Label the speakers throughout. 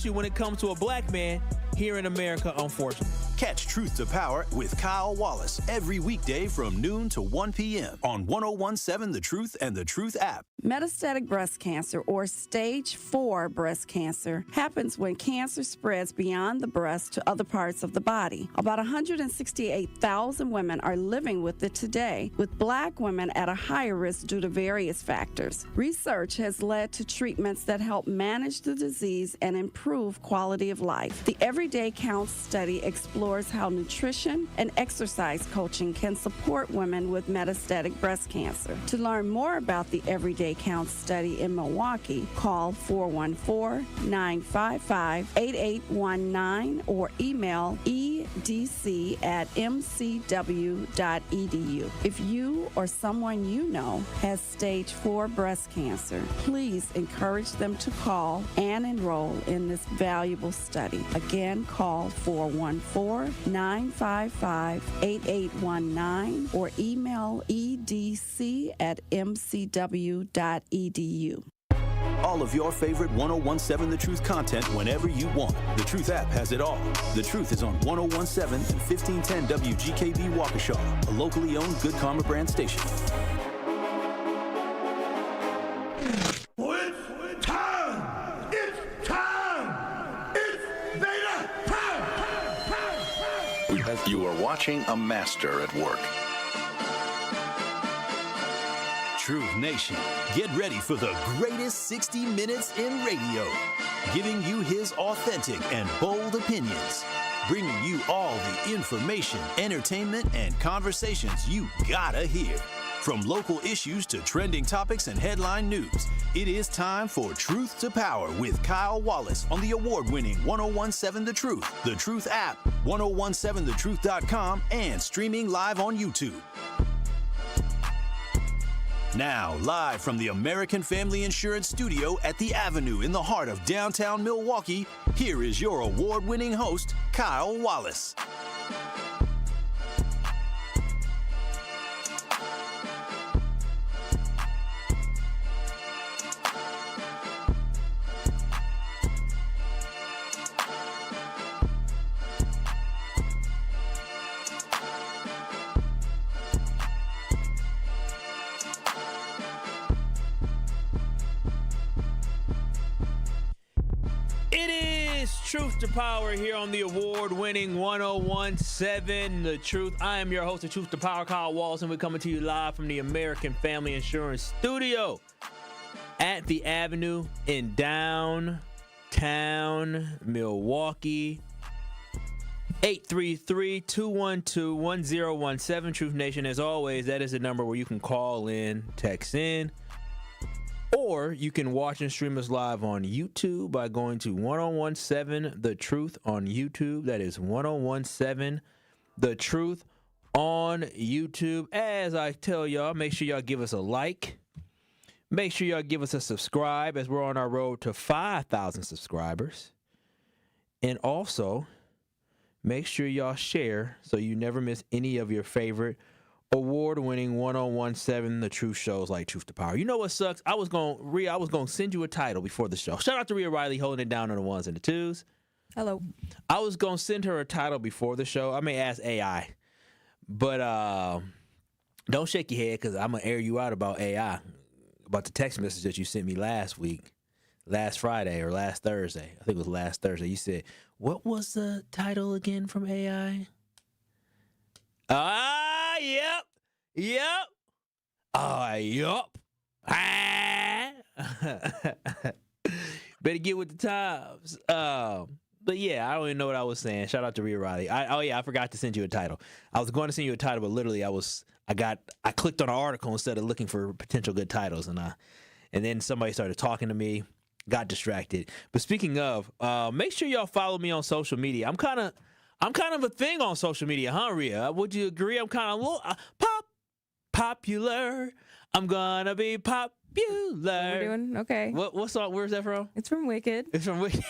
Speaker 1: when it comes to a black man here in America, unfortunately.
Speaker 2: Catch Truth to Power with Kyle Wallace every weekday from noon to 1 p.m. on 1017 The Truth and The Truth app.
Speaker 3: Metastatic breast cancer, or stage 4 breast cancer, happens when cancer spreads beyond the breast to other parts of the body. About 168,000 women are living with it today, with black women at a higher risk due to various factors. Research has led to treatments that help manage the disease and improve quality of life. The Everyday Counts study explores how nutrition and exercise coaching can support women with metastatic breast cancer. To learn more about the Everyday Counts study in Milwaukee, call 414-955-8819 or email edc@mcw.edu. If you or someone you know has stage 4 breast cancer, please encourage them to call and enroll in this valuable study. Again, call 414-955-8819 or email edc@mcw.edu.
Speaker 2: All of your favorite 1017 The Truth content whenever you want. The Truth app has it all. The Truth is on 1017 and 1510 WGKB Waukesha, a locally owned Good Karma brand station.
Speaker 4: You are watching a master at work.
Speaker 2: Truth Nation, get ready for the greatest 60 minutes in radio, giving you his authentic and bold opinions, bringing you all the information, entertainment, and conversations you gotta hear. From local issues to trending topics and headline news, it is time for Truth to Power with Kyle Wallace on the award-winning 1017 The Truth app, 1017thetruth.com, and streaming live on YouTube. Now, live from the American Family Insurance Studio at the Avenue in the heart of downtown Milwaukee, here is your award-winning host, Kyle Wallace.
Speaker 1: Truth to Power here on the award-winning 1017 The Truth. I am your host of Truth to Power, Kyle Wallace, and we're coming to you live from the American Family Insurance Studio at the Avenue in downtown Milwaukee. 833-212-1017. Truth Nation, as always, that is the number where you can call in, text in, or you can watch and stream us live on YouTube by going to 1017 The Truth on YouTube. That is 1017 The Truth on YouTube. As I tell y'all, make sure y'all give us a like. Make sure y'all give us a subscribe as we're on our road to 5,000 subscribers. And also, make sure y'all share so you never miss any of your favorite award-winning 1017 The Truth shows like Truth to Power. You know what sucks? I was gonna send you a title before the show. Shout out to Rhea Riley holding it down on the ones and the twos.
Speaker 5: Hello.
Speaker 1: I was gonna send her a title before the show. I may ask AI, but don't shake your head because I'm gonna air you out about AI, about the text message that you sent me last Friday or last Thursday. I think it was last Thursday. You said, "What was the title again from AI?" Yep. Better get with the times. But yeah, I don't even know what I was saying. Shout out to Rhea Riley. I forgot to send you a title. I was going to send you a title, but literally I clicked on an article instead of looking for potential good titles, and then somebody started talking to me, got distracted. But speaking of, make sure y'all follow me on social media. I'm kind of a thing on social media, huh, Rhea? Would you agree? I'm kind of popular. I'm gonna be popular.
Speaker 5: What we're doing? Okay.
Speaker 1: What song? Where's that from?
Speaker 5: It's from Wicked.
Speaker 1: It's from Wicked.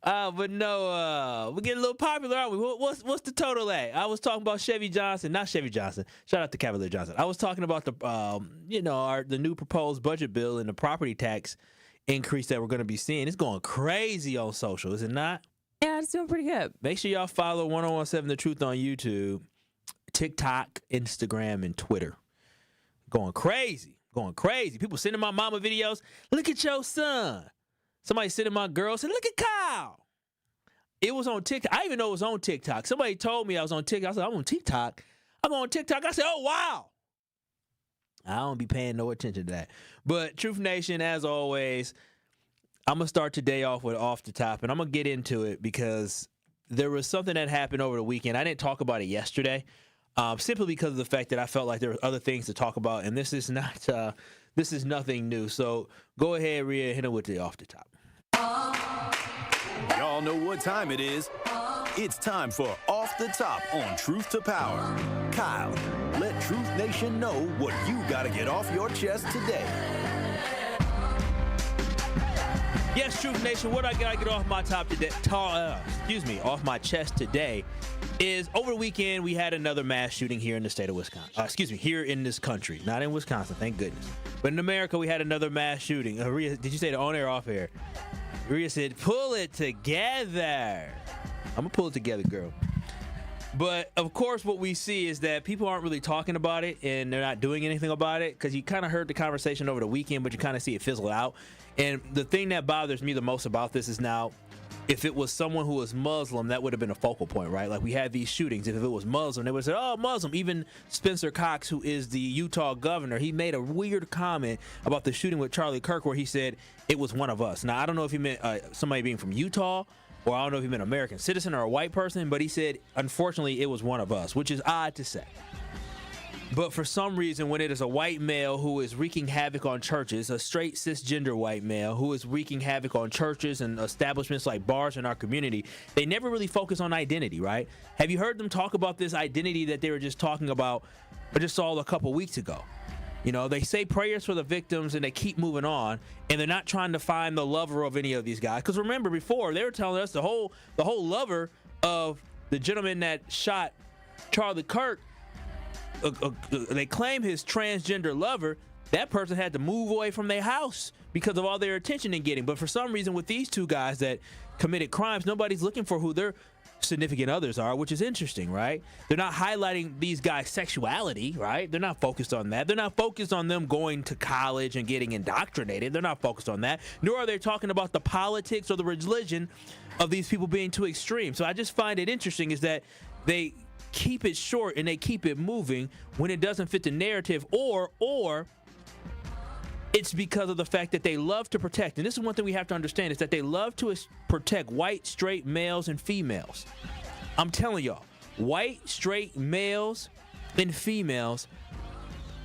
Speaker 1: But no, we're getting a little popular, aren't we? What's the total at? I was talking about not Chevy Johnson. Shout out to Cavalier Johnson. I was talking about the new proposed budget bill and the property tax increase that we're going to be seeing. It's going crazy on social, is it not?
Speaker 5: Yeah, it's doing pretty good.
Speaker 1: Make sure y'all follow 1017 The Truth on YouTube, TikTok, Instagram, and Twitter. Going crazy. People sending my mama videos. Look at your son. Somebody sending my girl, said, look at Kyle. It was on TikTok. I didn't even know it was on TikTok. Somebody told me I was on TikTok. I said, I'm on TikTok. I said, oh, wow. I don't be paying no attention to that. But Truth Nation, as always, I'm going to start today off with Off the Top, and I'm going to get into it because there was something that happened over the weekend. I didn't talk about it yesterday, simply because of the fact that I felt like there were other things to talk about, and this is nothing new. So go ahead, Rhea, hit it with the Off the Top.
Speaker 2: Y'all know what time it is. It's time for Off the Top on Truth to Power. Kyle, let Truth Nation know what you got to get off your chest today.
Speaker 1: Yes, Truth Nation, what I got to get off my top today, off my chest today is over the weekend we had another mass shooting here in the state of Wisconsin. Here in this country. Not in Wisconsin, thank goodness. But in America, we had another mass shooting. Rhea, did you say the on air or off air? Rhea said, pull it together. I'm going to pull it together, girl. But, of course, what we see is that people aren't really talking about it and they're not doing anything about it because you kind of heard the conversation over the weekend, but you kind of see it fizzle out. And the thing that bothers me the most about this is now, if it was someone who was Muslim, that would have been a focal point, right? Like we had these shootings. If it was Muslim, they would say, oh, Muslim. Even Spencer Cox, who is the Utah governor, he made a weird comment about the shooting with Charlie Kirk where he said it was one of us. Now, I don't know if he meant somebody being from Utah, or I don't know if he meant an American citizen or a white person, but he said, unfortunately, it was one of us, which is odd to say. But for some reason, when it is a white male who is wreaking havoc on churches, a straight cisgender white male who is wreaking havoc on churches and establishments like bars in our community, they never really focus on identity, right? Have you heard them talk about this identity that they were just talking about, or just saw a couple weeks ago? You know, they say prayers for the victims and they keep moving on, and they're not trying to find the lover of any of these guys. Because remember, before they were telling us the whole lover of the gentleman that shot Charlie Kirk, they claim his transgender lover, that person had to move away from their house because of all their attention they're getting. But for some reason, with these two guys that committed crimes, nobody's looking for who their significant others are, which is interesting, right? They're not highlighting these guys' sexuality, right? They're not focused on that. They're not focused on them going to college and getting indoctrinated. They're not focused on that. Nor are they talking about the politics or the religion of these people being too extreme. So I just find it interesting is that they keep it short and they keep it moving when it doesn't fit the narrative, or it's because of the fact that they love to protect. And this is one thing we have to understand is that they love to protect white, straight males and females. I'm telling y'all, white, straight males and females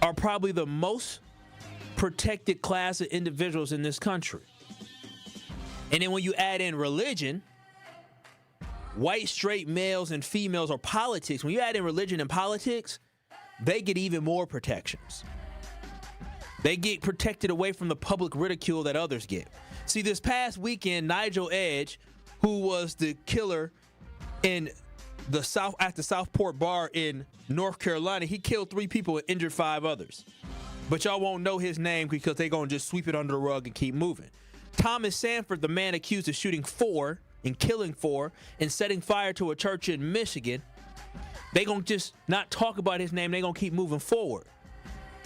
Speaker 1: are probably the most protected class of individuals in this country. And then when you add in religion, white, straight males and females, or politics, when you add in religion and politics, they get even more protections. They get protected away from the public ridicule that others get. See, this past weekend, Nigel Edge, who was the killer in the Southport bar in North Carolina, he killed 3 people and injured 5 others. But y'all won't know his name because they're going to just sweep it under the rug and keep moving. Thomas Sanford, the man accused of shooting 4 and killing 4 and setting fire to a church in Michigan, they gonna just not talk about his name. They gonna keep moving forward.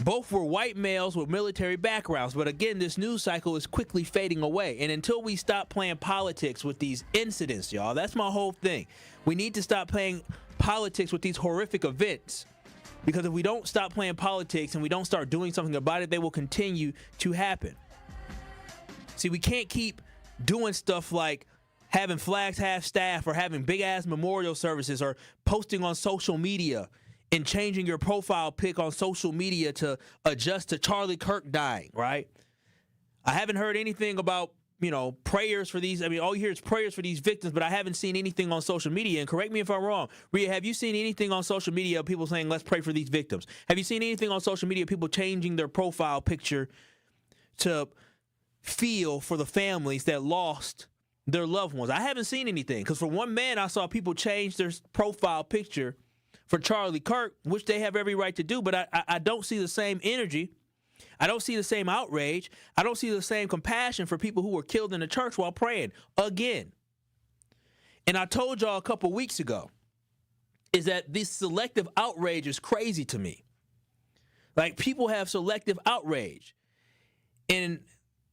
Speaker 1: Both were white males with military backgrounds, but again, this news cycle is quickly fading away. And until we stop playing politics with these incidents, y'all, that's my whole thing. We need to stop playing politics with these horrific events, because if we don't stop playing politics and we don't start doing something about it, they will continue to happen. See, we can't keep doing stuff like having flags half-staff or having big-ass memorial services or posting on social media and changing your profile pic on social media to adjust to Charlie Kirk dying, right? I haven't heard anything about, prayers for these. I mean, all you hear is prayers for these victims, but I haven't seen anything on social media. And correct me if I'm wrong. Rhea, have you seen anything on social media of people saying, let's pray for these victims? Have you seen anything on social media of people changing their profile picture to feel for the families that lost their loved ones? I haven't seen anything, because for one man, I saw people change their profile picture for Charlie Kirk, which they have every right to do, but I don't see the same energy I don't see the same outrage. I don't see the same compassion for people who were killed in the church while praying again. And I told y'all a couple weeks ago is that this selective outrage is crazy to me. Like, people have selective outrage. And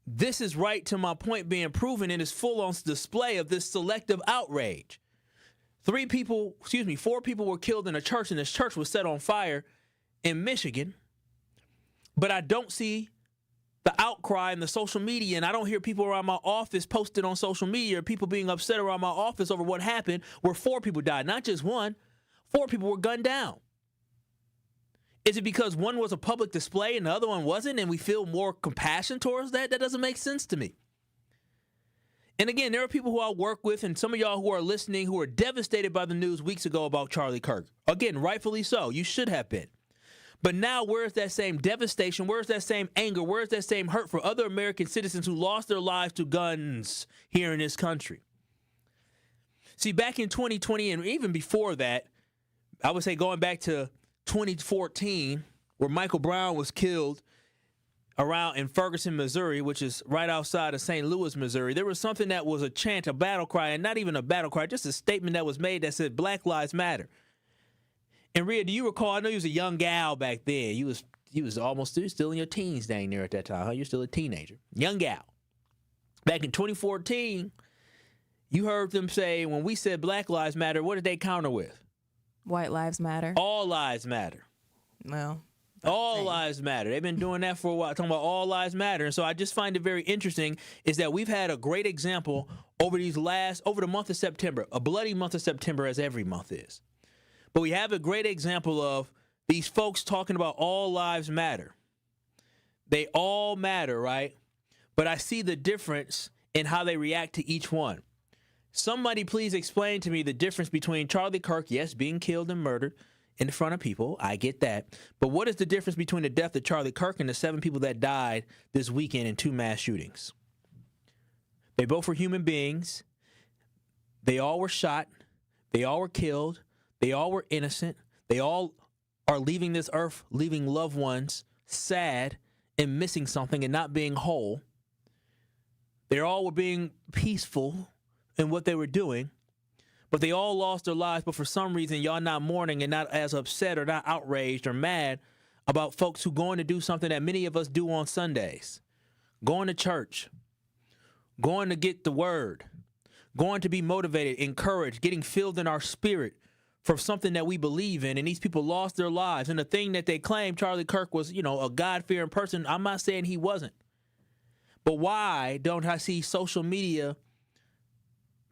Speaker 1: this is right to my point being proven in its full-on display of this selective outrage. 4 people were killed in a church, and this church was set on fire in Michigan. But I don't see the outcry in the social media, and I don't hear people around my office posted on social media or people being upset around my office over what happened where 4 people died. Not just one, 4 people were gunned down. Is it because one was a public display and the other one wasn't, and we feel more compassion towards that? That doesn't make sense to me. And again, there are people who I work with, and some of y'all who are listening who are devastated by the news weeks ago about Charlie Kirk. Again, rightfully so. You should have been. But now, where is that same devastation? Where is that same anger? Where is that same hurt for other American citizens who lost their lives to guns here in this country? See, back in 2020, and even before that, I would say going back to 2014, where Michael Brown was killed around in Ferguson, Missouri, which is right outside of St. Louis, Missouri, there was something that was a chant, a battle cry, and not even a battle cry, just a statement that was made that said Black Lives Matter. And Rhea, do you recall, I know you was a young gal back then. You was still in your teens dang near at that time, huh? You're still a teenager. Young gal. Back in 2014, you heard them say, when we said Black Lives Matter, what did they counter with?
Speaker 5: White lives matter.
Speaker 1: All lives matter.
Speaker 5: Well,
Speaker 1: all lives matter. They've been doing that for a while, talking about all lives matter. And so I just find it very interesting is that we've had a great example over the month of September, a bloody month of September as every month is. But we have a great example of these folks talking about all lives matter. They all matter, right? But I see the difference in how they react to each one. Somebody please explain to me the difference between Charlie Kirk, yes, being killed and murdered in front of people. I get that. But what is the difference between the death of Charlie Kirk and the 7 people that died this weekend in 2 mass shootings? They both were human beings. They all were shot. They all were killed. They all were innocent. They all are leaving this earth, leaving loved ones sad and missing something and not being whole. They all were being peaceful in what they were doing, but they all lost their lives. But for some reason, y'all not mourning and not as upset or not outraged or mad about folks who going to do something that many of us do on Sundays. Going to church, going to get the word, going to be motivated, encouraged, getting filled in our spirit for something that we believe in, and these people lost their lives. And the thing that they claimed Charlie Kirk was, a God-fearing person, I'm not saying he wasn't. But why don't I see social media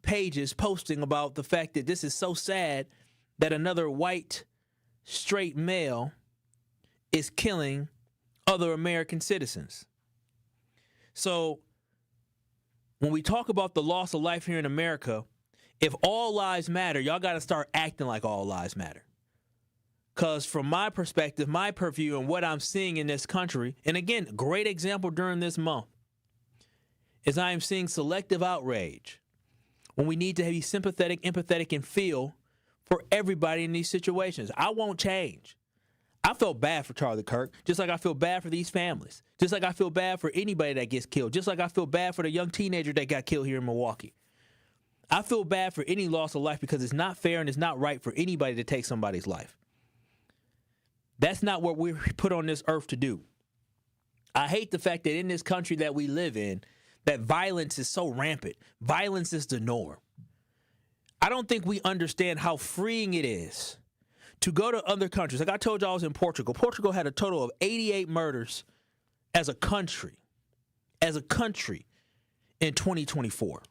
Speaker 1: pages posting about the fact that this is so sad that another white, straight male is killing other American citizens? So when we talk about the loss of life here in America, if all lives matter, y'all got to start acting like all lives matter. Because from my perspective, my purview, and what I'm seeing in this country, and again, great example during this month, is I am seeing selective outrage when we need to be sympathetic, empathetic, and feel for everybody in these situations. I won't change. I felt bad for Charlie Kirk, just like I feel bad for these families, just like I feel bad for anybody that gets killed, just like I feel bad for the young teenager that got killed here in Milwaukee. I feel bad for any loss of life because it's not fair and it's not right for anybody to take somebody's life. That's not what we're put on this earth to do. I hate the fact that in this country that we live in, that violence is so rampant. Violence is the norm. I don't think we understand how freeing it is to go to other countries. Like I told you, I was in Portugal. Portugal had a total of 88 murders as a country in 2024.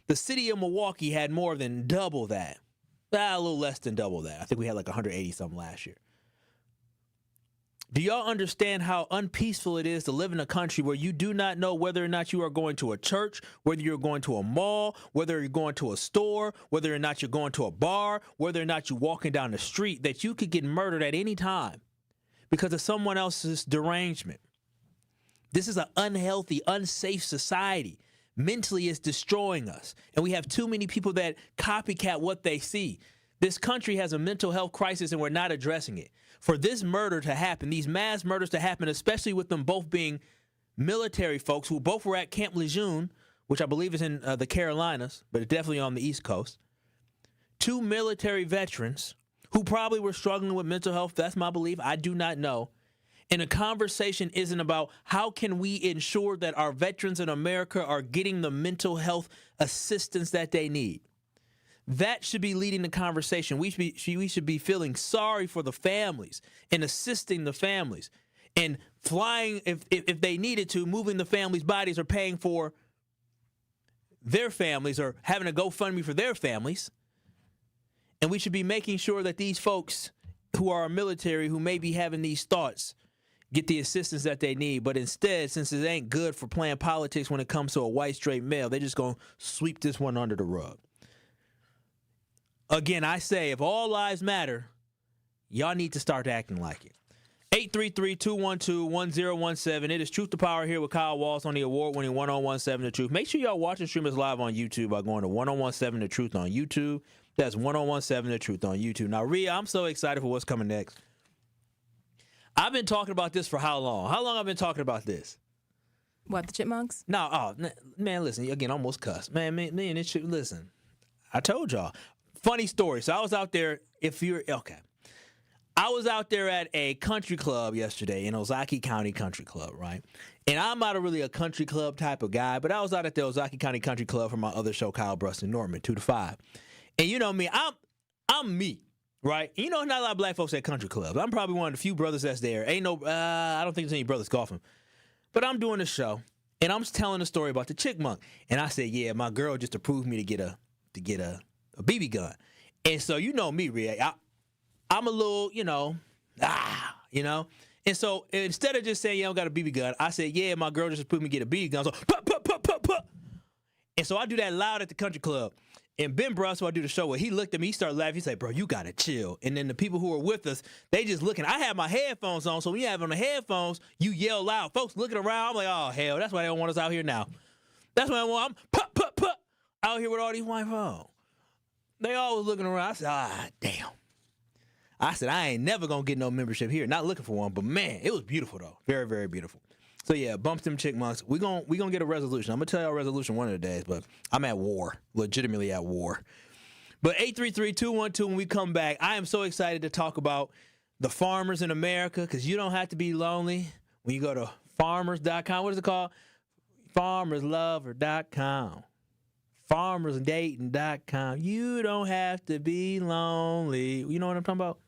Speaker 1: The city of Milwaukee had more than double that. A little less than double that. I think we had like 180 something last year. Do y'all understand how unpeaceful it is to live in a country where you do not know whether or not you are going to a church, whether you're going to a mall, whether you're going to a store, whether or not you're going to a bar, whether or not you're walking down the street, that you could get murdered at any time because of someone else's derangement? This is an unhealthy, unsafe society. Mentally, it's destroying us. And we have too many people that copycat what they see. This country has a mental health crisis and we're not addressing it. for this murder to happen, these mass murders to happen, especially with them both being military folks who both were at Camp Lejeune, which I believe is in the Carolinas, but definitely on the East Coast. Two military veterans who probably were struggling with mental health. That's my belief. I do not know. And the conversation isn't about how can we ensure that our veterans in America are getting the mental health assistance that they need. That should be leading the conversation. We should be feeling sorry for the families and assisting the families and flying, if they needed to, moving the families' bodies or paying for their families or having a GoFundMe for their families. And we should be making sure that these folks who are military, who may be having these thoughts, get the assistance that they need. But instead, since it ain't good for playing politics when it comes to a white straight male, they're just going to sweep this one under the rug. Again, I say, if all lives matter, y'all need to start acting like it. 833-212-1017. It is Truth to Power here with Kyle Wallace on the award-winning 1017 The Truth. Make sure y'all watch and stream us live on YouTube by going to 1017 The Truth on YouTube. That's 1017 The Truth on YouTube. Now, Rhea, I'm so excited for what's coming next. I've been talking about this for how long? How long have I been talking about this?
Speaker 5: What, the chipmunks?
Speaker 1: No, man, listen, again, almost cussed. Man, it should, listen, I told y'all. Funny story. So I was out there, I was out there at a country club yesterday in Ozaukee County Country Club, right? And I'm not really a country club type of guy, but I was out at the Ozaukee County Country Club for my other show, Kyle Bruston Norman, 2 to 5. And you know me, I'm me, right? And you know, not a lot of black folks at country clubs. I'm probably one of the few brothers that's there. I don't think there's any brothers golfing. But I'm doing a show, and I'm telling a story about the chipmunk. And I said, yeah, my girl just approved me to get a BB gun. And so you know me, Rhea, I'm a little, And so instead of just saying, yeah, I got a BB gun, I said, yeah, my girl just approved me to get a BB gun. So, pop, pop, pop, pop, pop. And so I do that loud at the country club. And Ben Bruss, who I do the show with, he looked at me, he started laughing. He said, bro, you got to chill. And then the people who were with us, they just looking. I have my headphones on, so when you have on the headphones, you yell loud. Folks looking around, I'm like, oh, hell, that's why they don't want us out here now. That's why I'm pop, pop, pop, out here with all these white phones. They always looking around. I said, damn. I said, I ain't never going to get no membership here. Not looking for one, but man, it was beautiful, though. Very, very beautiful. So, yeah, bump them chickmunks. We're gonna get a resolution. I'm going to tell y'all a resolution one of the days, but I'm at war, legitimately at war. But 833-212, when we come back, I am so excited to talk about the farmers in America, because you don't have to be lonely when you go to farmers.com. What is it called? Farmerslover.com. Farmersdating.com. You don't have to be lonely. You know what I'm talking about?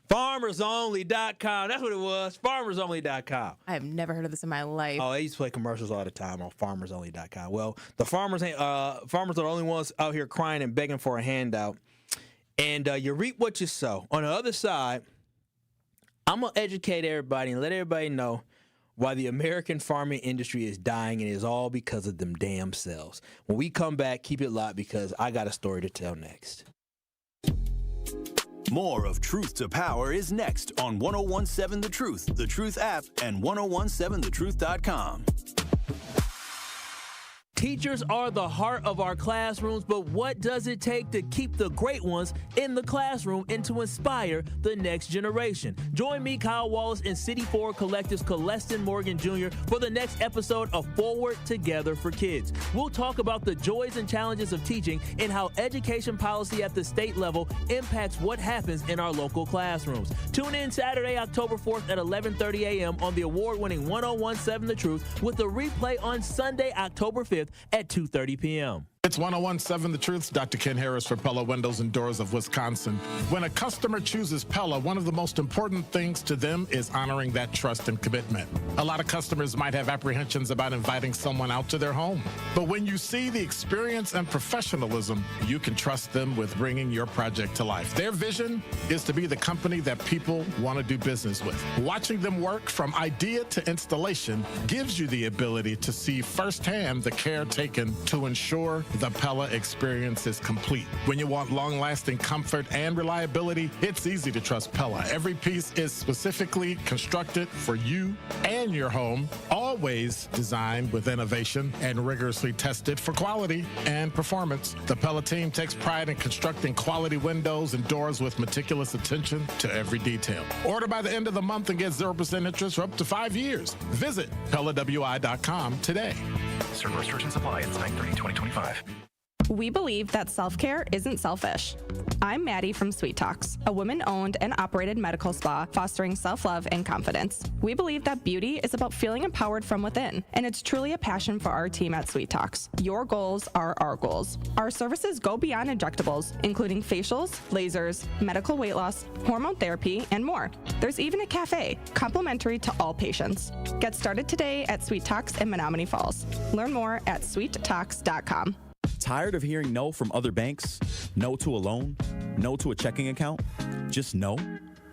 Speaker 1: FarmersOnly.com. That's what it was. FarmersOnly.com.
Speaker 5: I have never heard of this in my life.
Speaker 1: Oh, they used to play commercials all the time on FarmersOnly.com. Well, the farmers are the only ones out here crying and begging for a handout. And you reap what you sow. On the other side, I'm going to educate everybody and let everybody know why the American farming industry is dying, and it is all because of them damn cells. When we come back, keep it locked, because I got a story to tell next.
Speaker 2: More of Truth to Power is next on 1017 The Truth, The Truth app, and 1017thetruth.com.
Speaker 1: Teachers are the heart of our classrooms, but what does it take to keep the great ones in the classroom and to inspire the next generation? Join me, Kyle Wallace, and City Forward Collective's Coleston Morgan Jr. for the next episode of Forward Together for Kids. We'll talk about the joys and challenges of teaching and how education policy at the state level impacts what happens in our local classrooms. Tune in Saturday, October 4th at 11:30 a.m. on the award-winning 1017 The Truth, with a replay on Sunday, October 5th at 2:30 p.m.
Speaker 6: It's 1017 The Truth's Dr. Ken Harris for Pella Windows and Doors of Wisconsin. When a customer chooses Pella, one of the most important things to them is honoring that trust and commitment. A lot of customers might have apprehensions about inviting someone out to their home. But when you see the experience and professionalism, you can trust them with bringing your project to life. Their vision is to be the company that people want to do business with. Watching them work from idea to installation gives you the ability to see firsthand the care taken to ensure the Pella experience is complete. When you want long-lasting comfort and reliability, it's easy to trust Pella. Every piece is specifically constructed for you and your home, always designed with innovation and rigorously tested for quality and performance. The Pella team takes pride in constructing quality windows and doors with meticulous attention to every detail. Order by the end of the month and get 0% interest for up to 5 years. Visit PellaWI.com today.
Speaker 7: Certain restrictions apply. It's 9/30/2025.
Speaker 8: We believe that self-care isn't selfish. I'm Maddie from Sweet Talks, a women-owned and operated medical spa fostering self-love and confidence. We believe that beauty is about feeling empowered from within, and it's truly a passion for our team at Sweet Talks. Your goals are our goals. Our services go beyond injectables, including facials, lasers, medical weight loss, hormone therapy, and more. There's even a cafe, complimentary to all patients. Get started today at Sweet Talks in Menominee Falls. Learn more at sweettalks.com.
Speaker 9: Tired of hearing no from other banks? No to a loan? No to a checking account? Just no?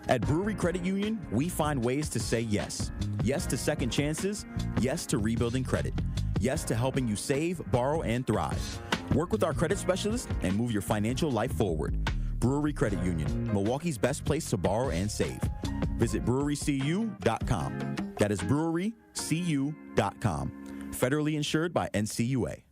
Speaker 9: At Brewery Credit Union, we find ways to say yes. Yes to second chances. Yes to rebuilding credit. Yes to helping you save, borrow, and thrive. Work with our credit specialists and move your financial life forward. Brewery Credit Union, Milwaukee's best place to borrow and save. Visit brewerycu.com. That is brewerycu.com. Federally insured by NCUA.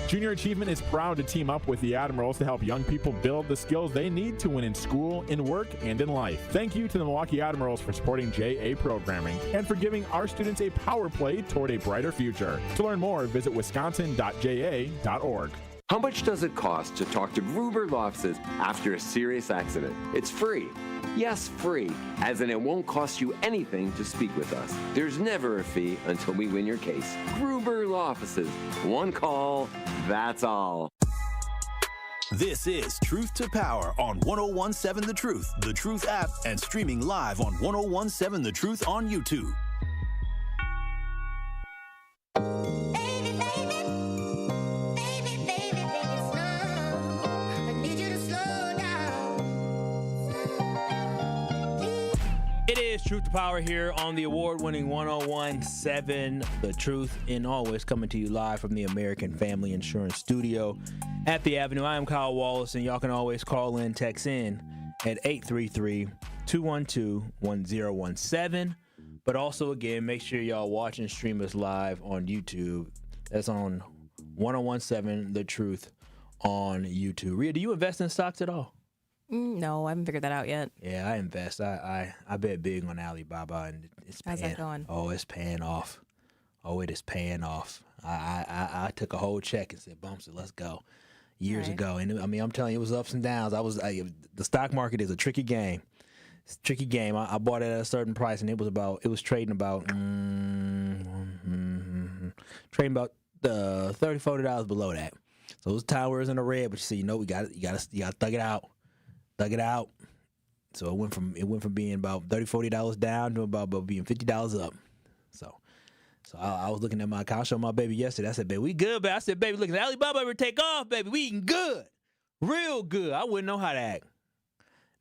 Speaker 10: Junior Achievement is proud to team up with the Admirals to help young people build the skills they need to win in school, in work, and in life. Thank you to the Milwaukee Admirals for supporting JA programming and for giving our students a power play toward a brighter future. To learn more, visit wisconsin.ja.org.
Speaker 11: How much does it cost to talk to Gruber Law Offices after a serious accident? It's free. Yes, free, as in it won't cost you anything to speak with us. There's never a fee until we win your case. Gruber Law Offices. One call, that's all.
Speaker 2: This is Truth to Power on 1017 The Truth app, and streaming live on 1017 The Truth on YouTube.
Speaker 1: It is Truth to Power here on the award-winning 1017 The Truth, and always coming to you live from the American Family Insurance Studio at the Avenue. I am Kyle Wallace, and y'all can always call in, text in at 833-212-1017. But also, again, make sure y'all watch and stream us live on YouTube. That's on 1017 The Truth on YouTube. Rhea, do you invest in stocks at all?
Speaker 5: No, I haven't figured that out yet.
Speaker 1: Yeah, I invest. I bet big on Alibaba, and it's paying.
Speaker 5: How's that going?
Speaker 1: Oh, it's paying off. Oh, it is paying off. I took a whole check and said, "Bumps it, let's go." Years ago, and I mean, I'm telling you, it was ups and downs. The stock market is a tricky game. It's a tricky game. I bought it at a certain price, and it was trading about $30-$40 below that. So it was time where it was in the red, but you said, you gotta thug it out. Dug it out. So it went from being about $30-$40 down to about being $50 up. So I was looking at my account, showing my baby yesterday. I said, "Baby, we good, baby." I said, "Baby, look at Alibaba ever take off, baby. We eating good. Real good." I wouldn't know how to act.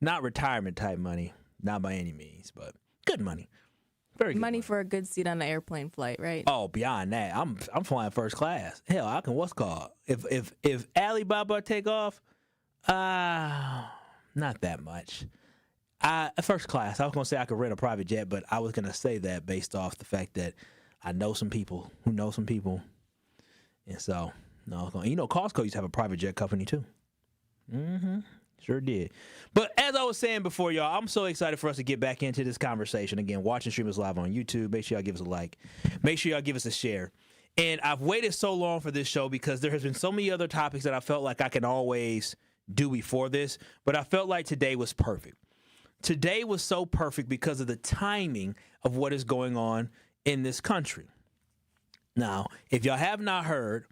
Speaker 1: Not retirement type money. Not by any means, but good money. Very good
Speaker 5: money for a good seat on an airplane flight, right?
Speaker 1: Oh, beyond that. I'm flying first class. Hell, I can if Alibaba take off, not that much. First class. I was going to say I could rent a private jet, but I was going to say that based off the fact that I know some people who know some people. And so, no, Costco used to have a private jet company too. Sure did. But as I was saying before, y'all, I'm so excited for us to get back into this conversation. Again, watch and stream us live on YouTube. Make sure y'all give us a like. Make sure y'all give us a share. And I've waited so long for this show because there has been so many other topics that I felt like I can always do before this, but I felt like today was perfect. Today was so perfect because of the timing of what is going on in this country. Now, if y'all have not heard,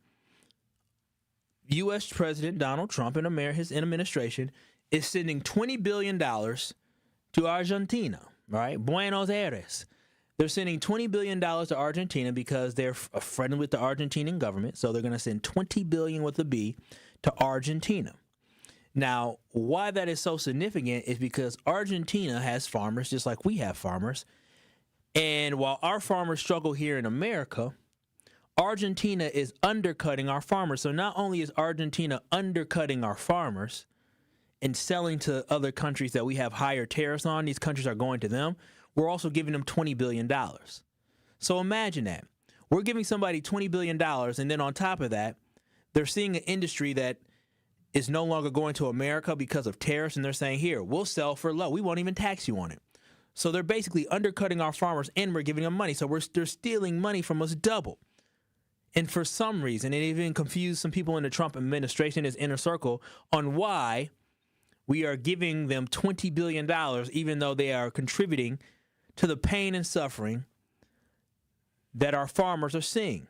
Speaker 1: U.S. President Donald Trump and his administration is sending $20 billion to Argentina, right? Buenos Aires. They're sending $20 billion to Argentina because they're friendly with the Argentinian government, so they're going to send $20 billion with a B to Argentina. Now, why that is so significant is because Argentina has farmers just like we have farmers. And while our farmers struggle here in America, Argentina is undercutting our farmers. So not only is Argentina undercutting our farmers and selling to other countries that we have higher tariffs on, these countries are going to them, we're also giving them $20 billion. So imagine that. We're giving somebody $20 billion, and then on top of that, they're seeing an industry that is no longer going to America because of tariffs, and they're saying, here, we'll sell for low. We won't even tax you on it. So they're basically undercutting our farmers, and we're giving them money. So they're stealing money from us double. And for some reason, it even confused some people in the Trump administration, his inner circle, on why we are giving them $20 billion, even though they are contributing to the pain and suffering that our farmers are seeing.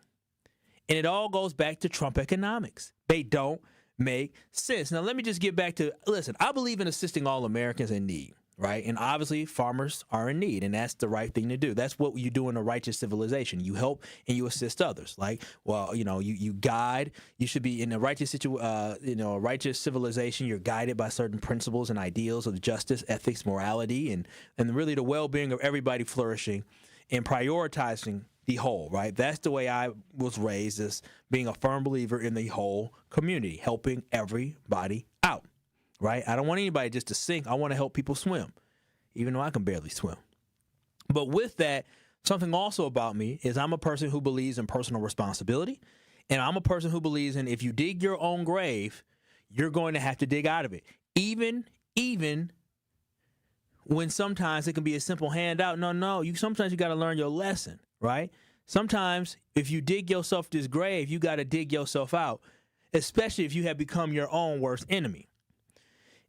Speaker 1: And it all goes back to Trump economics. They don't make sense. Now, let me just get back to, listen, I believe in assisting all Americans in need, right? And obviously, farmers are in need, and that's the right thing to do. That's what you do in a righteous civilization. You help and you assist others. Like, well, you guide. You should be in a righteous a righteous civilization. You're guided by certain principles and ideals of justice, ethics, morality, and really the well-being of everybody flourishing and prioritizing the whole, right? That's the way I was raised, as being a firm believer in the whole community, helping everybody out, right? I don't want anybody just to sink. I want to help people swim, even though I can barely swim. But with that, something also about me is I'm a person who believes in personal responsibility, and I'm a person who believes in if you dig your own grave, you're going to have to dig out of it. Even when sometimes it can be a simple handout. No, sometimes you got to learn your lesson, right? Sometimes if you dig yourself this grave, you got to dig yourself out, especially if you have become your own worst enemy.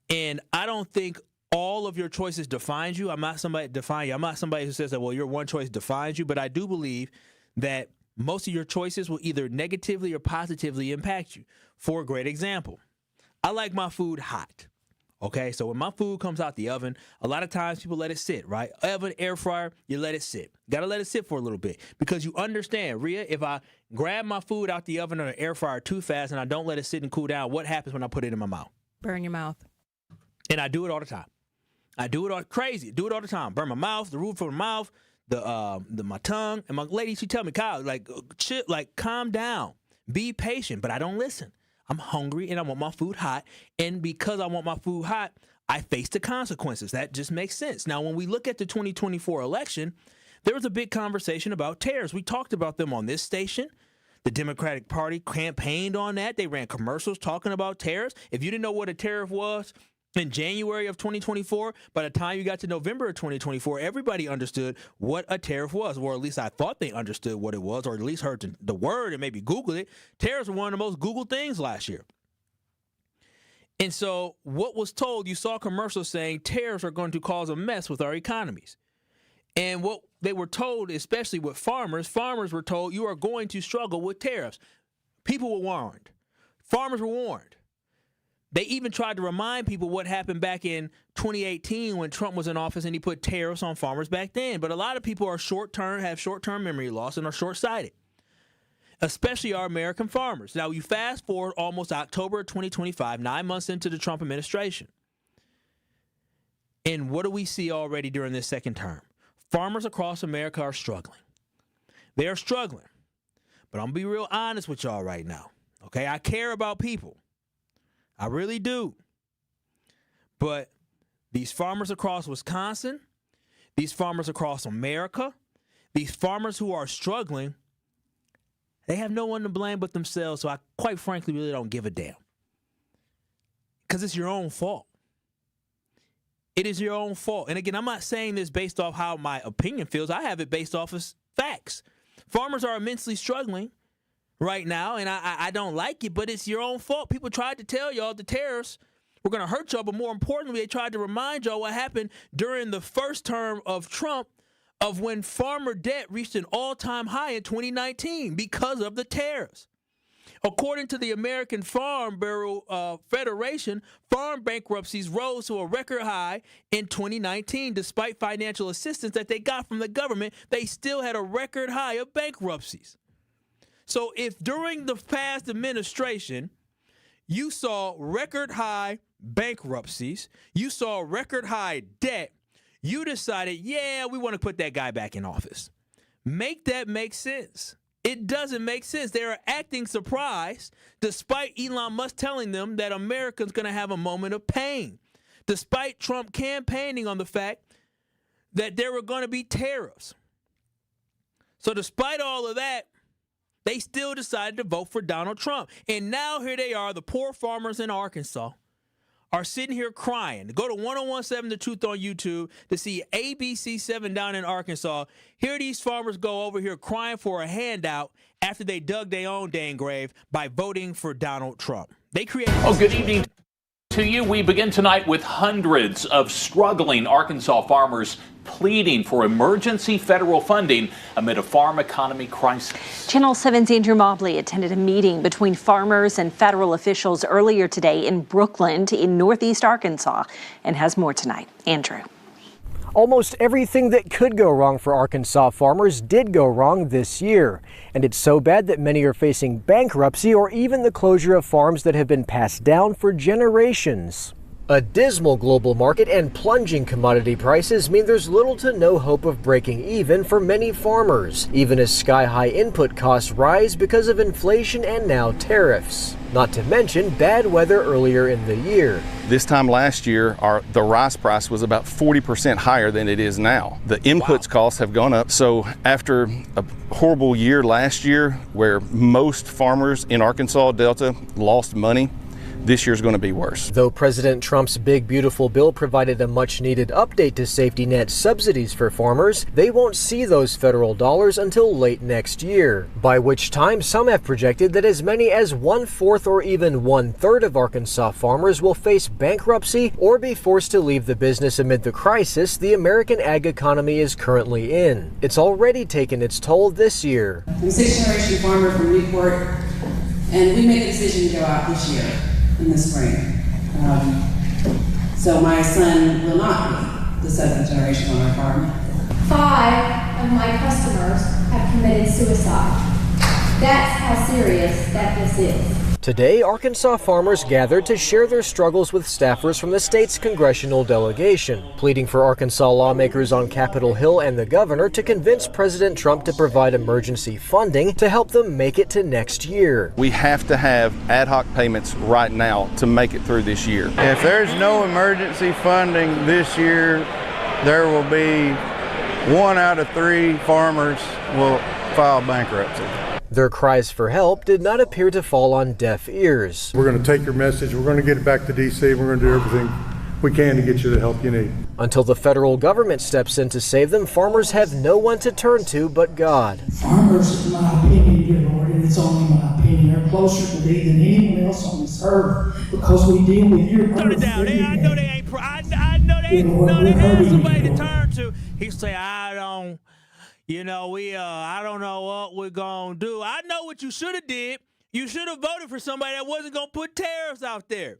Speaker 1: And I don't think all of your choices defines you. I'm not somebody to define you. I'm not somebody who says that, well, your one choice defines you, but I do believe that most of your choices will either negatively or positively impact you. For a great example, I like my food hot. Okay, so when my food comes out the oven, a lot of times people let it sit, right? Oven, air fryer, you let it sit. Got to let it sit for a little bit because you understand, Rhea, if I grab my food out the oven or the air fryer too fast and I don't let it sit and cool down, what happens when I put it in my mouth?
Speaker 5: Burn your mouth.
Speaker 1: And I do it all the time. I do it all crazy. Do it all the time. Burn my mouth, the roof of my mouth, my tongue. And my lady, she tell me, Kyle, chill, calm down. Be patient, but I don't listen. I'm hungry and I want my food hot. And because I want my food hot, I face the consequences. That just makes sense. Now, when we look at the 2024 election, there was a big conversation about tariffs. We talked about them on this station. The Democratic Party campaigned on that. They ran commercials talking about tariffs. If you didn't know what a tariff was in January of 2024, by the time you got to November of 2024, everybody understood what a tariff was, or at least I thought they understood what it was, or at least heard the word and maybe Googled it. Tariffs were one of the most Googled things last year. And so what was told, you saw commercials saying tariffs are going to cause a mess with our economies. And what they were told, especially with farmers were told you are going to struggle with tariffs. People were warned. Farmers were warned. They even tried to remind people what happened back in 2018 when Trump was in office and he put tariffs on farmers back then. But a lot of people are have short-term memory loss and are short-sighted, especially our American farmers. Now, you fast forward almost October 2025, 9 months into the Trump administration. And what do we see already during this second term? Farmers across America are struggling. They are struggling. But I'm going to be real honest with y'all right now. Okay, I care about people. I really do. But these farmers across Wisconsin, these farmers across America, these farmers who are struggling, they have no one to blame but themselves. So I quite frankly really don't give a damn. Because it's your own fault. It is your own fault. And again, I'm not saying this based off how my opinion feels. I have it based off of facts. Farmers are immensely struggling right now, and I don't like it, but it's your own fault. People tried to tell y'all the tariffs were going to hurt y'all, but more importantly, they tried to remind y'all what happened during the first term of Trump, of when farmer debt reached an all-time high in 2019 because of the tariffs. According to the American Farm Bureau Federation, farm bankruptcies rose to a record high in 2019. Despite financial assistance that they got from the government, they still had a record high of bankruptcies. So if during the past administration, you saw record high bankruptcies, you saw record high debt, you decided, yeah, we want to put that guy back in office. Make that make sense. It doesn't make sense. They are acting surprised despite Elon Musk telling them that America's going to have a moment of pain, despite Trump campaigning on the fact that there were going to be tariffs. So despite all of that, they still decided to vote for Donald Trump. And now here they are, the poor farmers in Arkansas are sitting here crying. Go to 1017 The Truth on YouTube to see ABC7 down in Arkansas. Here these farmers go over here crying for a handout after they dug their own dang grave by voting for Donald Trump. They created...
Speaker 12: Oh, good evening to you. We begin tonight with hundreds of struggling Arkansas farmers pleading for emergency federal funding amid a farm economy crisis.
Speaker 13: Channel 7's Andrew Mobley attended a meeting between farmers and federal officials earlier today in Brookland in northeast Arkansas and has more tonight. Andrew.
Speaker 14: Almost everything that could go wrong for Arkansas farmers did go wrong this year. And it's so bad that many are facing bankruptcy or even the closure of farms that have been passed down for generations. A dismal global market and plunging commodity prices mean there's little to no hope of breaking even for many farmers, even as sky-high input costs rise because of inflation and now tariffs. Not to mention bad weather earlier in the year.
Speaker 15: This time last year, the rice price was about 40% higher than it is now. The inputs costs have gone up. So after a horrible year last year where most farmers in Arkansas Delta lost money, this year's going to be worse.
Speaker 14: Though President Trump's big beautiful bill provided a much needed update to safety net subsidies for farmers, they won't see those federal dollars until late next year, by which time some have projected that as many as 1/4 or even 1/3 of Arkansas farmers will face bankruptcy or be forced to leave the business amid the crisis the American ag economy is currently in. It's already taken its toll this year.
Speaker 16: I'm a sixth-generation farmer from Newport, and we made the decision to go out this year. In the spring. So my son will not be the seventh generation on our farm.
Speaker 17: 5 of my customers have committed suicide. That's how serious that this is.
Speaker 14: Today, Arkansas farmers gathered to share their struggles with staffers from the state's congressional delegation, pleading for Arkansas lawmakers on Capitol Hill and the governor to convince President Trump to provide emergency funding to help them make it to next year.
Speaker 15: We have to have ad hoc payments right now to make it through this year.
Speaker 18: If there's no emergency funding this year, there will be 1 out of 3 farmers will file bankruptcy.
Speaker 14: Their cries for help did not appear to fall on deaf ears.
Speaker 19: We're going to take your message, we're going to get it back to D.C., we're going to do everything we can to get you the help you need.
Speaker 14: Until the federal government steps in to save them, farmers have no one to turn to but God.
Speaker 20: Farmers, in my opinion, dear Lord, and it's only my opinion, are closer to thee than anyone else on this earth because we deal with your
Speaker 1: Turn it down. I know they ain't. I know they have somebody to turn to. He say, I don't. I don't know what we're going to do. I know what you should have did. You should have voted for somebody that wasn't going to put tariffs out there.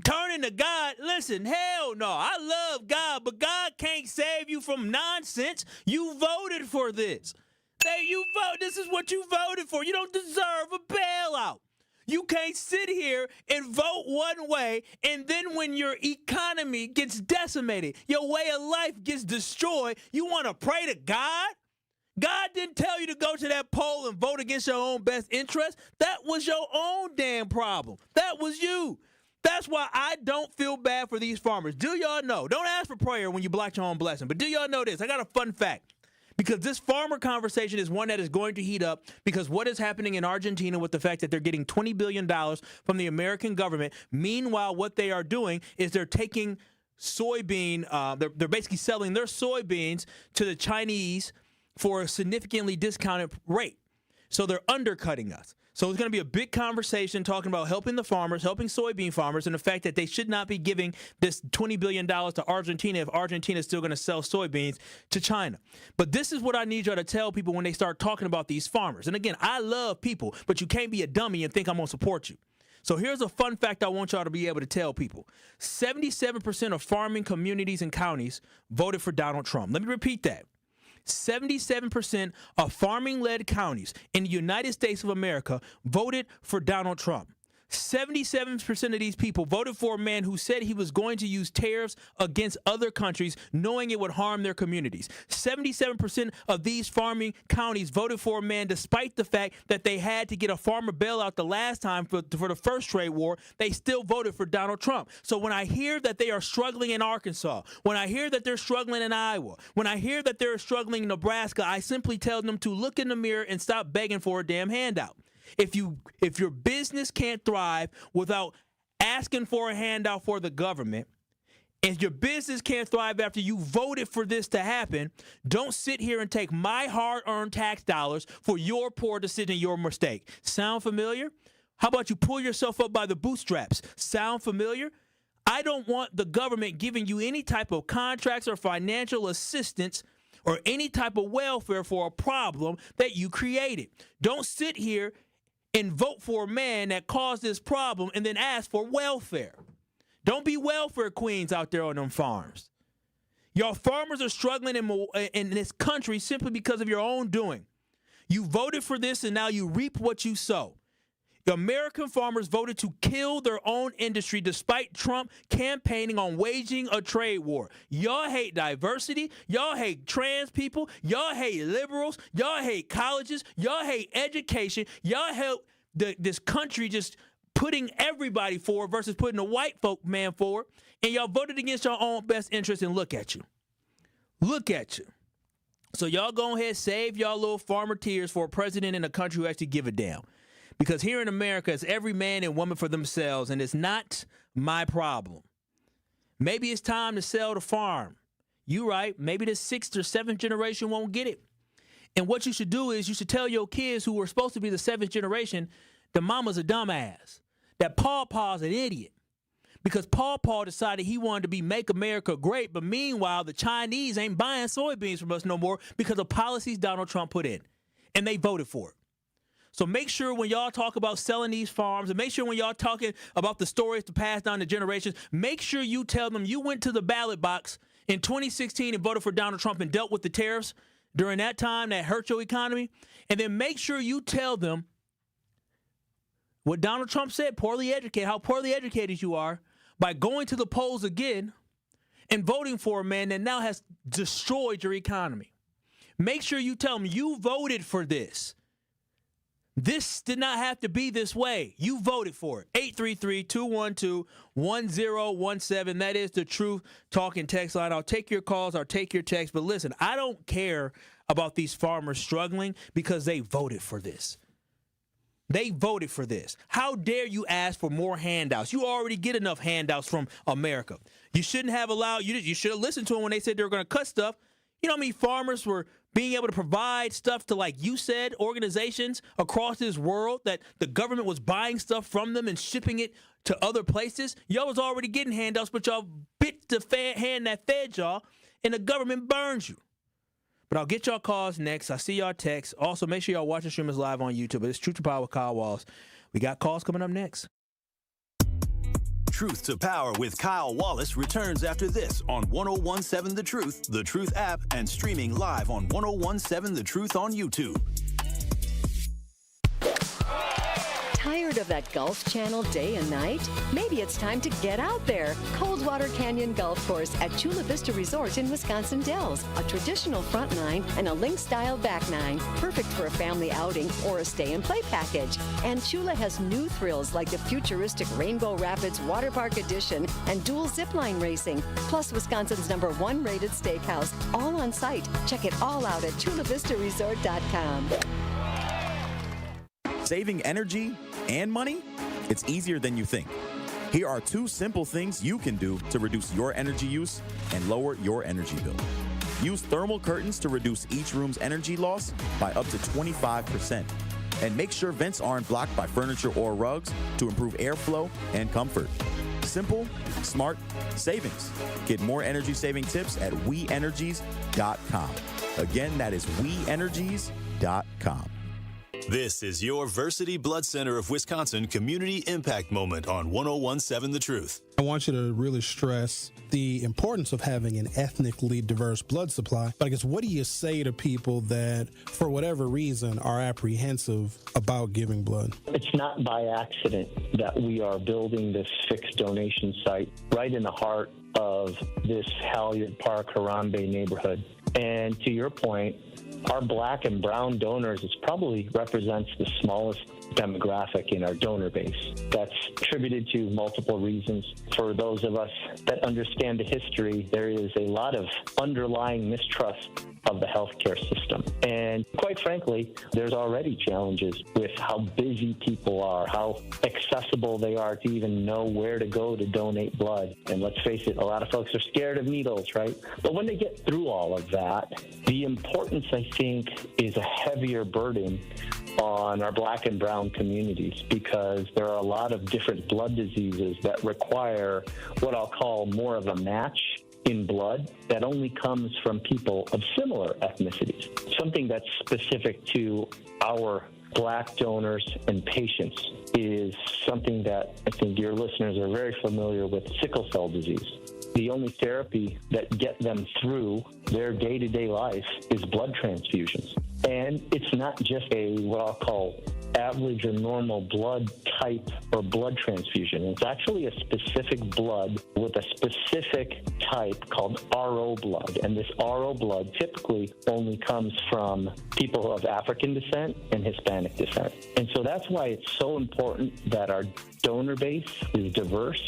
Speaker 1: Turning to God, listen, hell no. I love God, but God can't save you from nonsense. You voted for this. This is what you voted for. You don't deserve a bailout. You can't sit here and vote one way, and then when your economy gets decimated, your way of life gets destroyed, you want to pray to God? God didn't tell you to go to that poll and vote against your own best interest. That was your own damn problem. That was you. That's why I don't feel bad for these farmers. Do y'all know? Don't ask for prayer when you block your own blessing. But do y'all know this? I got a fun fact. Because this farmer conversation is one that is going to heat up because what is happening in Argentina with the fact that they're getting $20 billion from the American government. Meanwhile, what they are doing is they're taking soybean, they're basically selling their soybeans to the Chinese for a significantly discounted rate. So they're undercutting us. So it's going to be a big conversation talking about helping the farmers, helping soybean farmers, and the fact that they should not be giving this $20 billion to Argentina if Argentina is still going to sell soybeans to China. But this is what I need y'all to tell people when they start talking about these farmers. And again, I love people, but you can't be a dummy and think I'm going to support you. So here's a fun fact I want y'all to be able to tell people. 77% of farming communities and counties voted for Donald Trump. Let me repeat that. 77% of farming-led counties in the United States of America voted for Donald Trump. 77% of these people voted for a man who said he was going to use tariffs against other countries, knowing it would harm their communities. 77% of these farming counties voted for a man despite the fact that they had to get a farmer bailout the last time for the first trade war. They still voted for Donald Trump. So when I hear that they are struggling in Arkansas, when I hear that they're struggling in Iowa, when I hear that they're struggling in Nebraska, I simply tell them to look in the mirror and stop begging for a damn handout. If your business can't thrive without asking for a handout for the government, if your business can't thrive after you voted for this to happen, don't sit here and take my hard-earned tax dollars for your poor decision, your mistake. Sound familiar? How about you pull yourself up by the bootstraps? Sound familiar? I don't want the government giving you any type of contracts or financial assistance or any type of welfare for a problem that you created. Don't sit here and vote for a man that caused this problem and then ask for welfare. Don't be welfare queens out there on them farms. Y'all farmers are struggling in this country simply because of your own doing. You voted for this and now you reap what you sow. The American farmers voted to kill their own industry despite Trump campaigning on waging a trade war. Y'all hate diversity. Y'all hate trans people. Y'all hate liberals. Y'all hate colleges. Y'all hate education. Y'all hate this country just putting everybody forward versus putting a white folk man forward. And y'all voted against your own best interest, and look at you. Look at you. So y'all go ahead, save y'all little farmer tears for a president in a country who actually give a damn. Because here in America, it's every man and woman for themselves, and it's not my problem. Maybe it's time to sell the farm. You right. Maybe the 6th or 7th generation won't get it. And what you should do is you should tell your kids who were supposed to be the 7th generation, the mama's a dumbass, that Pawpaw's an idiot. Because Pawpaw decided he wanted to be Make America Great, but meanwhile, the Chinese ain't buying soybeans from us no more because of policies Donald Trump put in. And they voted for it. So make sure when y'all talk about selling these farms, and make sure when y'all talking about the stories to pass down to generations, make sure you tell them you went to the ballot box in 2016 and voted for Donald Trump and dealt with the tariffs during that time that hurt your economy. And then make sure you tell them what Donald Trump said, how poorly educated you are by going to the polls again and voting for a man that now has destroyed your economy. Make sure you tell them you voted for this. This did not have to be this way. You voted for it. 833-212-1017. That is the Truth Talking text line. I'll take your calls. I'll take your texts. But listen, I don't care about these farmers struggling because they voted for this. They voted for this. How dare you ask for more handouts? You already get enough handouts from America. You shouldn't have allowed, you should have listened to them when they said they were going to cut stuff. You know how many farmers were being able to provide stuff to, like you said, organizations across this world that the government was buying stuff from them and shipping it to other places? Y'all was already getting handouts, but y'all bit the hand that fed y'all, and the government burns you. But I'll get y'all calls next. I see y'all texts. Also, make sure y'all watching stream us live on YouTube. It's Truth to Power with Kyle Wallace. We got calls coming up next.
Speaker 2: Truth to Power with Kyle Wallace returns after this on 1017 The Truth app, and streaming live on 1017 The Truth on YouTube.
Speaker 21: Tired of that Golf Channel day and night? Maybe it's time to get out there. Coldwater Canyon Golf Course at Chula Vista Resort in Wisconsin Dells. A traditional front nine and a link-style back nine. Perfect for a family outing or a stay-and-play package. And Chula has new thrills like the futuristic Rainbow Rapids Water Park Edition and dual zipline racing. Plus Wisconsin's #1 rated steakhouse. All on site. Check it all out at chulavistaresort.com.
Speaker 9: Saving energy and money? It's easier than you think. Here are 2 simple things you can do to reduce your energy use and lower your energy bill. Use thermal curtains to reduce each room's energy loss by up to 25%. And make sure vents aren't blocked by furniture or rugs to improve airflow and comfort. Simple, smart savings. Get more energy saving tips at WeEnergies.com. Again, that is WeEnergies.com.
Speaker 2: This is your Versity Blood Center of Wisconsin Community Impact Moment on 101.7 The Truth.
Speaker 3: I want you to really stress the importance of having an ethnically diverse blood supply. But I guess, what do you say to people that, for whatever reason, are apprehensive about giving blood?
Speaker 22: It's not by accident that we are building this fixed donation site right in the heart of this Halyard Park, Harambe neighborhood. And to your point, our black and brown donors probably represents the smallest demographic in our donor base. That's attributed to multiple reasons. For those of us that understand the history, there is a lot of underlying mistrust of the healthcare system. And quite frankly, there's already challenges with how busy people are, how accessible they are to even know where to go to donate blood. And let's face it, a lot of folks are scared of needles, right? But when they get through all of that, the importance, I think, is a heavier burden on our black and brown communities, because there are a lot of different blood diseases that require what I'll call more of a match in blood that only comes from people of similar ethnicities. Something that's specific to our black donors and patients is something that I think your listeners are very familiar with: sickle cell disease. The only therapy that get them through their day-to-day life is blood transfusions. And it's not just what I'll call average or normal blood type or blood transfusion. It's actually a specific blood with a specific type called RO blood. And this RO blood typically only comes from people of African descent and Hispanic descent. And so that's why it's so important that our donor base is diverse,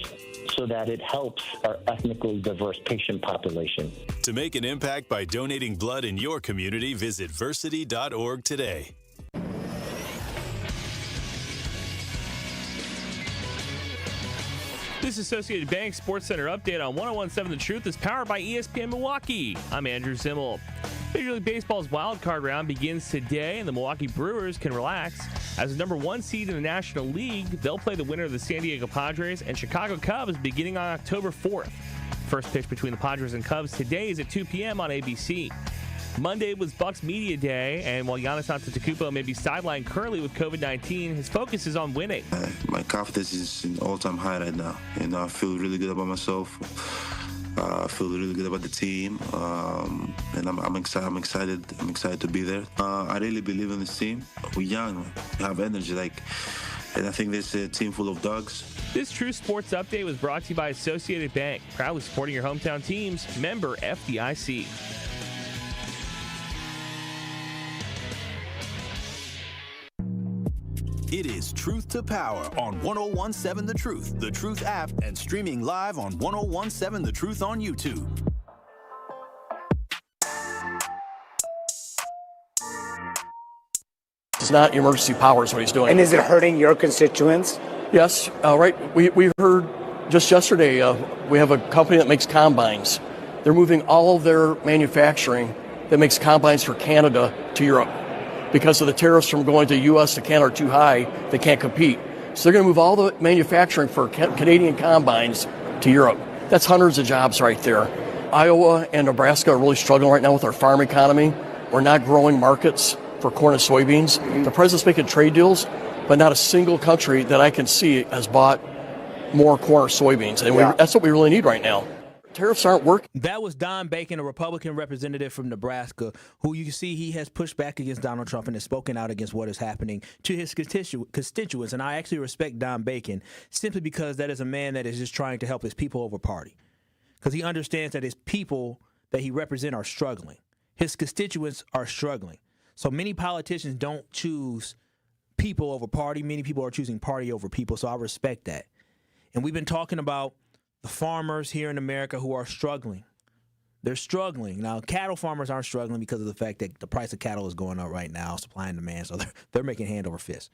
Speaker 22: so that it helps our ethnically diverse patient population.
Speaker 2: To make an impact by donating blood in your community, visit versity.org today.
Speaker 23: This Associated Bank Sports Center update on 101.7 The Truth is powered by ESPN Milwaukee. I'm Andrew Zimmel. Major League Baseball's wild card round begins today, and the Milwaukee Brewers can relax. As the number one seed in the National League, they'll play the winner of the San Diego Padres and Chicago Cubs beginning on October 4th. First pitch between the Padres and Cubs today is at 2 p.m. on ABC. Monday was Bucks Media Day, and while Giannis Antetokounmpo may be sidelined currently with COVID-19, his focus is on winning.
Speaker 24: My confidence is in all-time high right now. I feel really good about myself. I feel really good about the team, and I'm excited. I'm excited to be there. I really believe in this team. We're young, we have energy, and I think this is a team full of dogs.
Speaker 23: This True Sports Update was brought to you by Associated Bank, proudly supporting your hometown teams. Member FDIC.
Speaker 2: It is Truth to Power on 101.7 The Truth, The Truth app, and streaming live on 101.7 The Truth on YouTube.
Speaker 25: It's not emergency powers what he's doing.
Speaker 26: And is it hurting your constituents?
Speaker 25: Yes, right. We heard just yesterday, we have a company that makes combines. They're moving all of their manufacturing that makes combines for Canada to Europe. Because of the tariffs from going to U.S. to Canada are too high, they can't compete. So they're going to move all the manufacturing for Canadian combines to Europe. That's hundreds of jobs right there. Iowa and Nebraska are really struggling right now with our farm economy. We're not growing markets for corn and soybeans. The president's making trade deals, but not a single country that I can see has bought more corn or soybeans. And that's what we really need right now. Tariffs aren't working.
Speaker 1: That was Don Bacon, a Republican representative from Nebraska, who you can see he has pushed back against Donald Trump and has spoken out against what is happening to his constituents. And I actually respect Don Bacon simply because that is a man that is just trying to help his people over party. Because he understands that his people that he represents are struggling. His constituents are struggling. So many politicians don't choose people over party. Many people are choosing party over people. So I respect that. And we've been talking about the farmers here in America who are struggling. They're struggling. Now, cattle farmers aren't struggling because of the fact that the price of cattle is going up right now, supply and demand, so they're making hand over fist.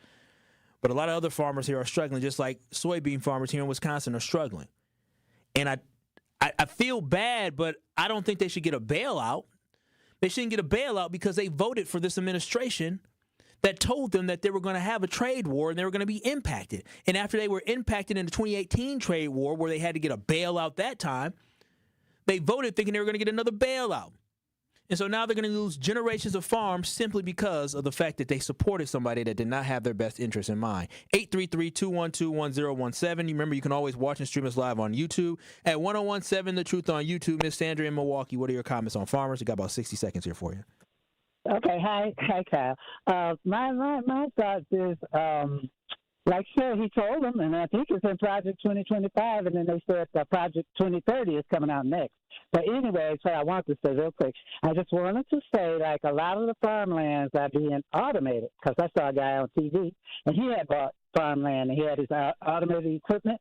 Speaker 1: But a lot of other farmers here are struggling, just like soybean farmers here in Wisconsin are struggling. And I feel bad, but I don't think they should get a bailout. They shouldn't get a bailout because they voted for this administration that told them that they were going to have a trade war and they were going to be impacted. And after they were impacted in the 2018 trade war, where they had to get a bailout that time, they voted thinking they were going to get another bailout. And so now they're going to lose generations of farms simply because of the fact that they supported somebody that did not have their best interests in mind. 833-212-1017. You remember, you can always watch and stream us live on YouTube at 1017 The Truth on YouTube. Miss Sandra in Milwaukee, what are your comments on farmers? We got about 60 seconds here for you.
Speaker 4: Okay, hi, Kyle. My thoughts is, like sure, he told them, and I think it's in Project 2025, and then they said Project 2030 is coming out next. But anyway, so I want to say real quick, I just wanted to say, like, a lot of the farmlands are being automated, because I saw a guy on TV, and he had bought farmland, and he had his automated equipment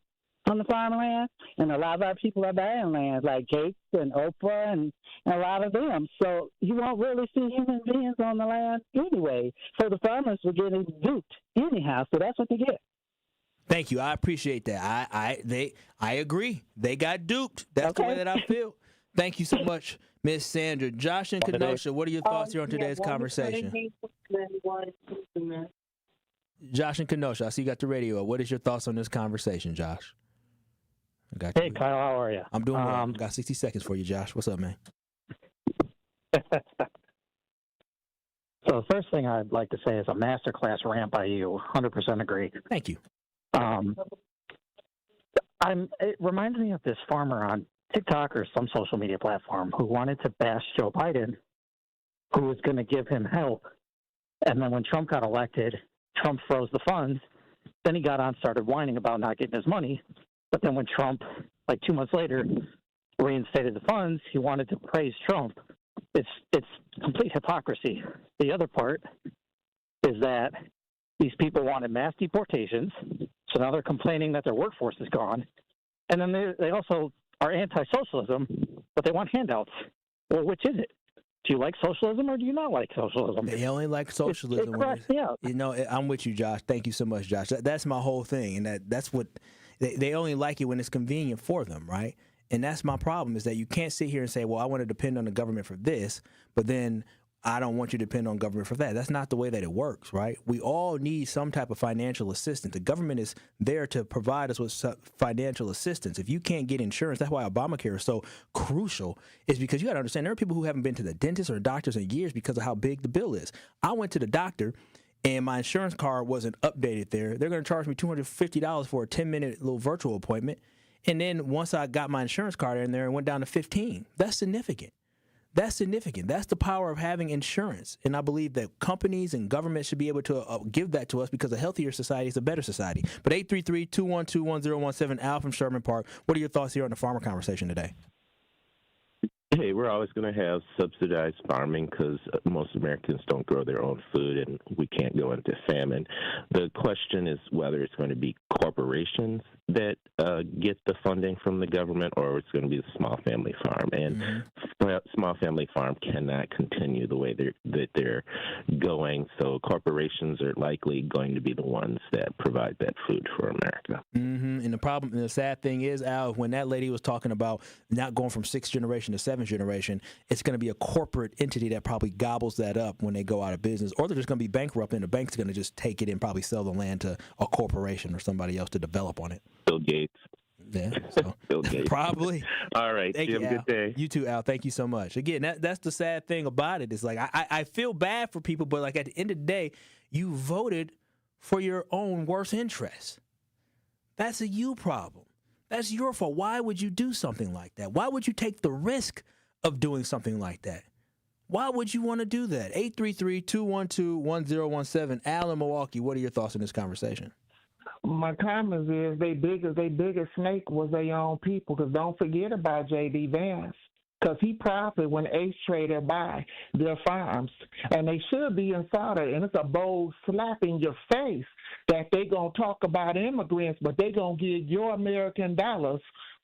Speaker 4: on the farmland, and a lot of our people are buying land, like Gates and Oprah and a lot of them. So you won't really see human beings on the land anyway. So the farmers were getting duped anyhow, so that's what they get.
Speaker 1: Thank you. I appreciate that. I agree. They got duped. That's the way that I feel. Thank you so much, Miss Sandra. Josh and Kenosha, what are your thoughts here on today's conversation? Josh and Kenosha, I see you got the radio up. What is your thoughts on this conversation, Josh?
Speaker 6: Hey, Kyle, how are you?
Speaker 1: I'm doing well. Got 60 seconds for you, Josh. What's up, man?
Speaker 6: So the first thing I'd like to say is a masterclass rant by you. 100% agree.
Speaker 1: Thank you.
Speaker 6: It reminds me of this farmer on TikTok or some social media platform who wanted to bash Joe Biden, who was going to give him help. And then when Trump got elected, Trump froze the funds. Then he got on, started whining about not getting his money. But then when Trump, like 2 months later, reinstated the funds, he wanted to praise Trump. It's complete hypocrisy. The other part is that these people wanted mass deportations, so now they're complaining that their workforce is gone. And then they also are anti-socialism, but they want handouts. Well, which is it? Do you like socialism or do you not like socialism?
Speaker 1: They only like socialism. You know, I'm with you, Josh. Thank you so much, Josh. That's my whole thing, and that's what they only like it when it's convenient for them, right? And that's my problem, is that you can't sit here and say, well, I want to depend on the government for this, but then I don't want you to depend on government for that. That's not the way that it works, right? We all need some type of financial assistance. The government is there to provide us with financial assistance. If you can't get insurance, that's why Obamacare is so crucial, is because you got to understand there are people who haven't been to the dentist or doctors in years because of how big the bill is. I went to the doctor and my insurance card wasn't updated there. They're going to charge me $250 for a 10-minute little virtual appointment. And then once I got my insurance card in there, it went down to $15. That's significant. That's significant. That's the power of having insurance. And I believe that companies and government should be able to give that to us, because a healthier society is a better society. But 833-212-1017, Al from Sherman Park, what are your thoughts here on the farmer conversation today?
Speaker 7: Hey, we're always going to have subsidized farming because most Americans don't grow their own food and we can't go into famine. The question is whether it's going to be corporations that get the funding from the government, or it's going to be the small family farm. And small family farm cannot continue the way they're going. So corporations are likely going to be the ones that provide that food for America.
Speaker 1: Mm-hmm. And the problem, and the sad thing is, Al, when that lady was talking about not going from 6th generation to 7th generation, it's going to be a corporate entity that probably gobbles that up when they go out of business, or they're just going to be bankrupt and the bank's going to just take it and probably sell the land to a corporation or somebody else to develop on it.
Speaker 7: Bill Gates.
Speaker 1: Yeah, so
Speaker 7: Bill Gates.
Speaker 1: Probably.
Speaker 7: All right.
Speaker 1: Thank
Speaker 7: you
Speaker 1: you,
Speaker 7: have a good day.
Speaker 1: You too, Al. Thank you so much. Again, that's the sad thing about it. It's like I feel bad for people, but like at the end of the day, you voted for your own worst interests. That's a you problem. That's your fault. Why would you do something like that? Why would you take the risk of doing something like that? Why would you want to do that? 833-212-1017. Al in Milwaukee, what are your thoughts on this conversation?
Speaker 8: My comments is their biggest snake was their own people, because don't forget about J.D. Vance, because he profited when Ace traded by their farms, and they should be insulted, and it's a bold slap in your face that they going to talk about immigrants, but they going to give your American dollars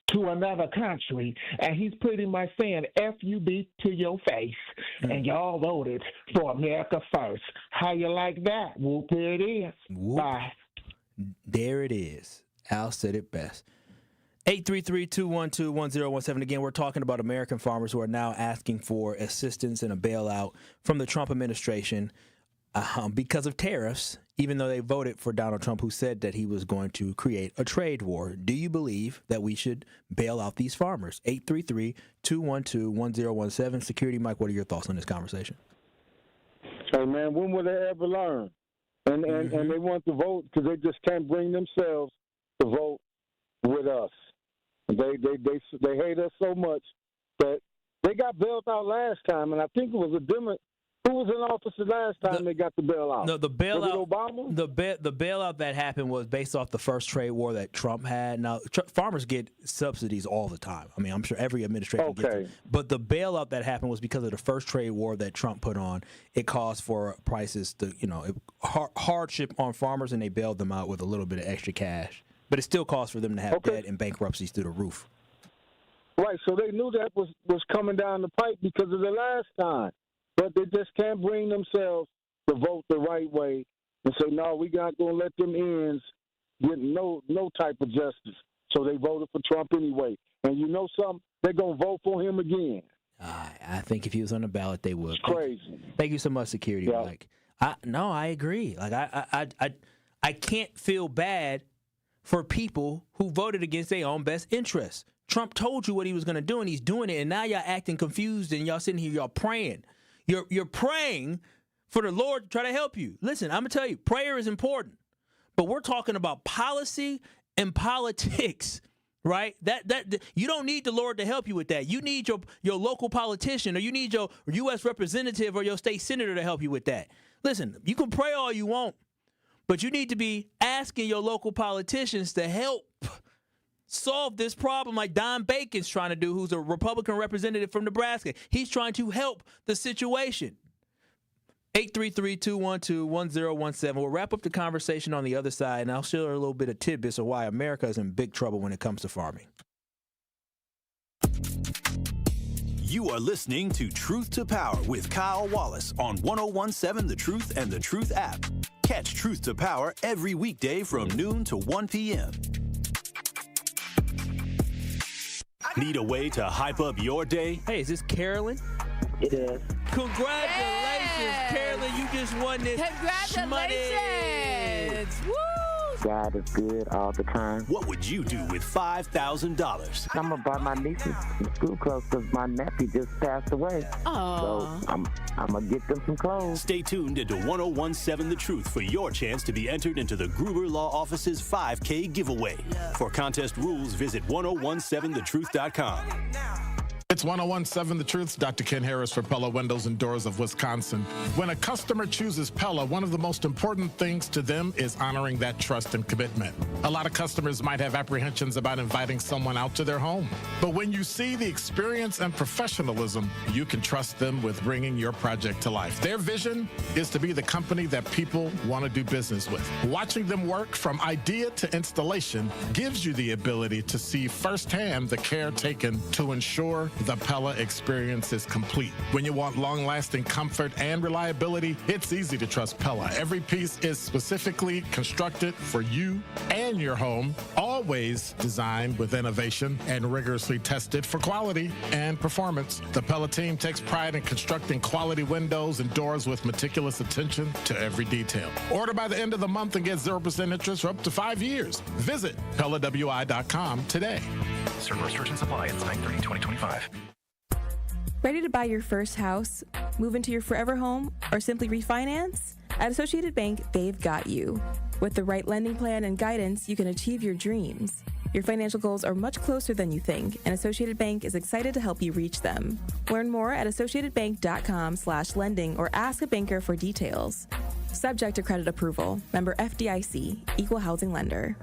Speaker 8: to another country. And he's pretty much saying FUB to your face. And y'all voted for America first. How you like that? Whoop, there it is.
Speaker 1: Whoop.
Speaker 8: Bye.
Speaker 1: There it is. Al said it best. 833-212-1017. Again, we're talking about American farmers who are now asking for assistance and a bailout from the Trump administration. because of tariffs, even though they voted for Donald Trump, who said that he was going to create a trade war. Do you believe that we should bail out these farmers? 833-212-1017. Security Mike, what are your thoughts on this conversation?
Speaker 5: Hey, man, when will they ever learn? And they want to vote because they just can't bring themselves to vote with us. They hate us so much that they got bailed out last time, and I think it was a Democrat. Who was in office the last time they got the bailout?
Speaker 1: No, the bailout.
Speaker 5: Was it Obama?
Speaker 1: The bailout that happened was based off the first trade war that Trump had. Now, farmers get subsidies all the time. I mean, I'm sure every administration gets it. But the bailout that happened was because of the first trade war that Trump put on. It caused for prices to, hardship on farmers, and they bailed them out with a little bit of extra cash. But it still caused for them to have debt and bankruptcies through the roof.
Speaker 5: Right, so they knew that was coming down the pipe because of the last time. But they just can't bring themselves to vote the right way and say, no, we're not going to let them ends get no type of justice. So they voted for Trump anyway. And you know something? They're going to vote for him again.
Speaker 1: I think if he was on the ballot, they would.
Speaker 5: It's crazy.
Speaker 1: Thank you so much, Security Mike. I agree. Like I can't feel bad for people who voted against their own best interests. Trump told you what he was going to do, and he's doing it. And now y'all acting confused, and y'all sitting here, y'all praying. You're praying for the Lord to try to help you. Listen, I'm going to tell you, prayer is important. But we're talking about policy and politics, right? That you don't need the Lord to help you with that. You need your local politician, or you need your U.S. representative or your state senator to help you with that. Listen, you can pray all you want, but you need to be asking your local politicians to help solve this problem like Don Bacon's trying to do, who's a Republican representative from Nebraska. He's trying to help the situation. 833-212-1017. We'll wrap up the conversation on the other side, and I'll share a little bit of tidbits of why America is in big trouble when it comes to farming.
Speaker 2: You are listening to Truth to Power with Kyle Wallace on 1017 The Truth and The Truth app. Catch Truth to Power every weekday from noon to 1 p.m. Need a way to hype up your day?
Speaker 1: Hey, is this Carolyn?
Speaker 10: It is.
Speaker 1: Congratulations, Carolyn. You just won this.
Speaker 10: Congratulations. Woo! God is good all the time.
Speaker 2: What would you do with $5,000?
Speaker 10: I'm going to buy my nieces some school clothes because my nephew just passed away.
Speaker 11: Aww.
Speaker 10: So I'm going to get them some clothes.
Speaker 2: Stay tuned into 1017 The Truth for your chance to be entered into the Gruber Law Office's 5K giveaway. For contest rules, visit 1017thetruth.com.
Speaker 12: It's 1017 The Truth. Dr. Ken Harris for Pella Windows and Doors of Wisconsin. When a customer chooses Pella, one of the most important things to them is honoring that trust and commitment. A lot of customers might have apprehensions about inviting someone out to their home. But when you see the experience and professionalism, you can trust them with bringing your project to life. Their vision is to be the company that people want to do business with. Watching them work from idea to installation gives you the ability to see firsthand the care taken to ensure the Pella experience is complete. When you want long-lasting comfort and reliability, it's easy to trust Pella. Every piece is specifically constructed for you and your home, always designed with innovation and rigorously tested for quality and performance. The Pella team takes pride in constructing quality windows and doors with meticulous attention to every detail. Order by the end of the month and get 0% interest for up to 5 years. Visit PellaWI.com today.
Speaker 13: Certain restrictions apply. It's 9/30/2025.
Speaker 16: Ready to buy your first house, move into your forever home, or simply refinance? At Associated Bank, they've got you. With the right lending plan and guidance, you can achieve your dreams. Your financial goals are much closer than you think, and Associated Bank is excited to help you reach them. Learn more at associatedbank.com/lending or ask a banker for details. Subject to credit approval. Member FDIC, Equal Housing Lender.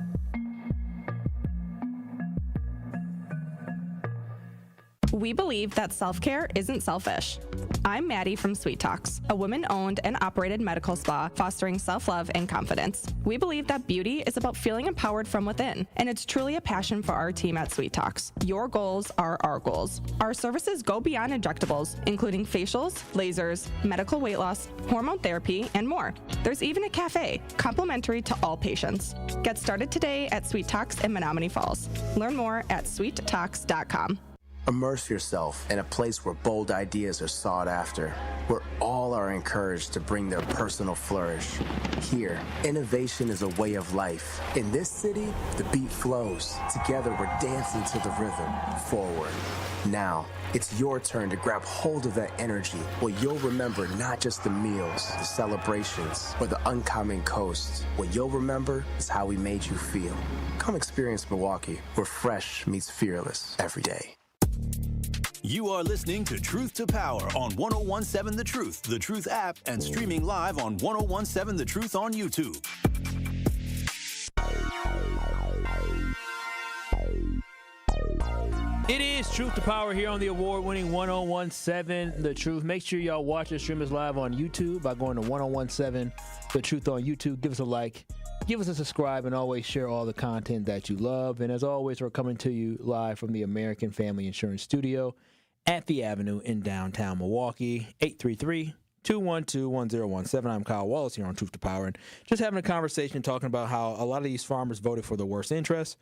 Speaker 27: We believe that self-care isn't selfish. I'm Maddie from Sweet Talks, a women-owned and operated medical spa fostering self-love and confidence. We believe that beauty is about feeling empowered from within, and it's truly a passion for our team at Sweet Talks. Your goals are our goals. Our services go beyond injectables, including facials, lasers, medical weight loss, hormone therapy, and more. There's even a cafe, complimentary to all patients. Get started today at Sweet Talks in Menominee Falls. Learn more at sweettalks.com.
Speaker 11: Immerse yourself in a place where bold ideas are sought after, where all are encouraged to bring their personal flourish. Here, innovation is a way of life. In this city, the beat flows. Together, we're dancing to the rhythm. Forward. Now, it's your turn to grab hold of that energy, where you'll remember not just the meals, the celebrations, or the uncommon coast. What you'll remember is how we made you feel. Come experience Milwaukee, where fresh meets fearless every day.
Speaker 2: You are listening to Truth to Power on 1017 The Truth app, and streaming live on 1017 The Truth on YouTube.
Speaker 1: It is Truth to Power here on the award-winning 1017 The Truth. Make sure y'all watch and stream us live on YouTube by going to 1017 The Truth on YouTube. Give us a like, give us a subscribe, and always share all the content that you love. And as always, we're coming to you live from the American Family Insurance Studio at the Avenue in downtown Milwaukee. 833-212-1017. I'm Kyle Wallace here on Truth to Power, and just having a conversation talking about how a lot of these farmers voted for the worst interests,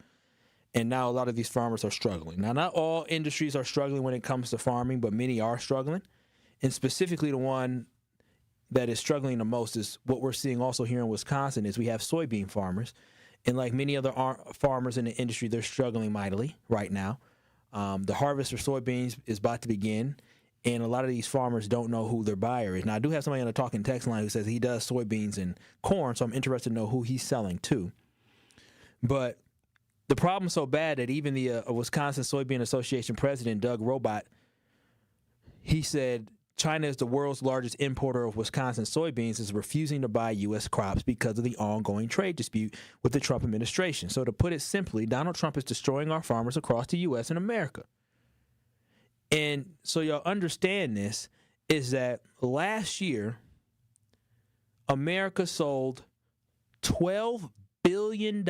Speaker 1: and now a lot of these farmers are struggling. Now, not all industries are struggling when it comes to farming, but many are struggling. And specifically the one that is struggling the most is what we're seeing also here in Wisconsin is we have soybean farmers. And like many other farmers in the industry, they're struggling mightily right now. The harvest for soybeans is about to begin, and a lot of these farmers don't know who their buyer is. Now, I do have somebody on the talking text line who says he does soybeans and corn, so I'm interested to know who he's selling to. But the problem's so bad that even the Wisconsin Soybean Association president, Doug Robot, he said China is the world's largest importer of Wisconsin soybeans, is refusing to buy U.S. crops because of the ongoing trade dispute with the Trump administration. So to put it simply, Donald Trump is destroying our farmers across the U.S. and America. And so y'all understand this, is that last year, America sold $12 billion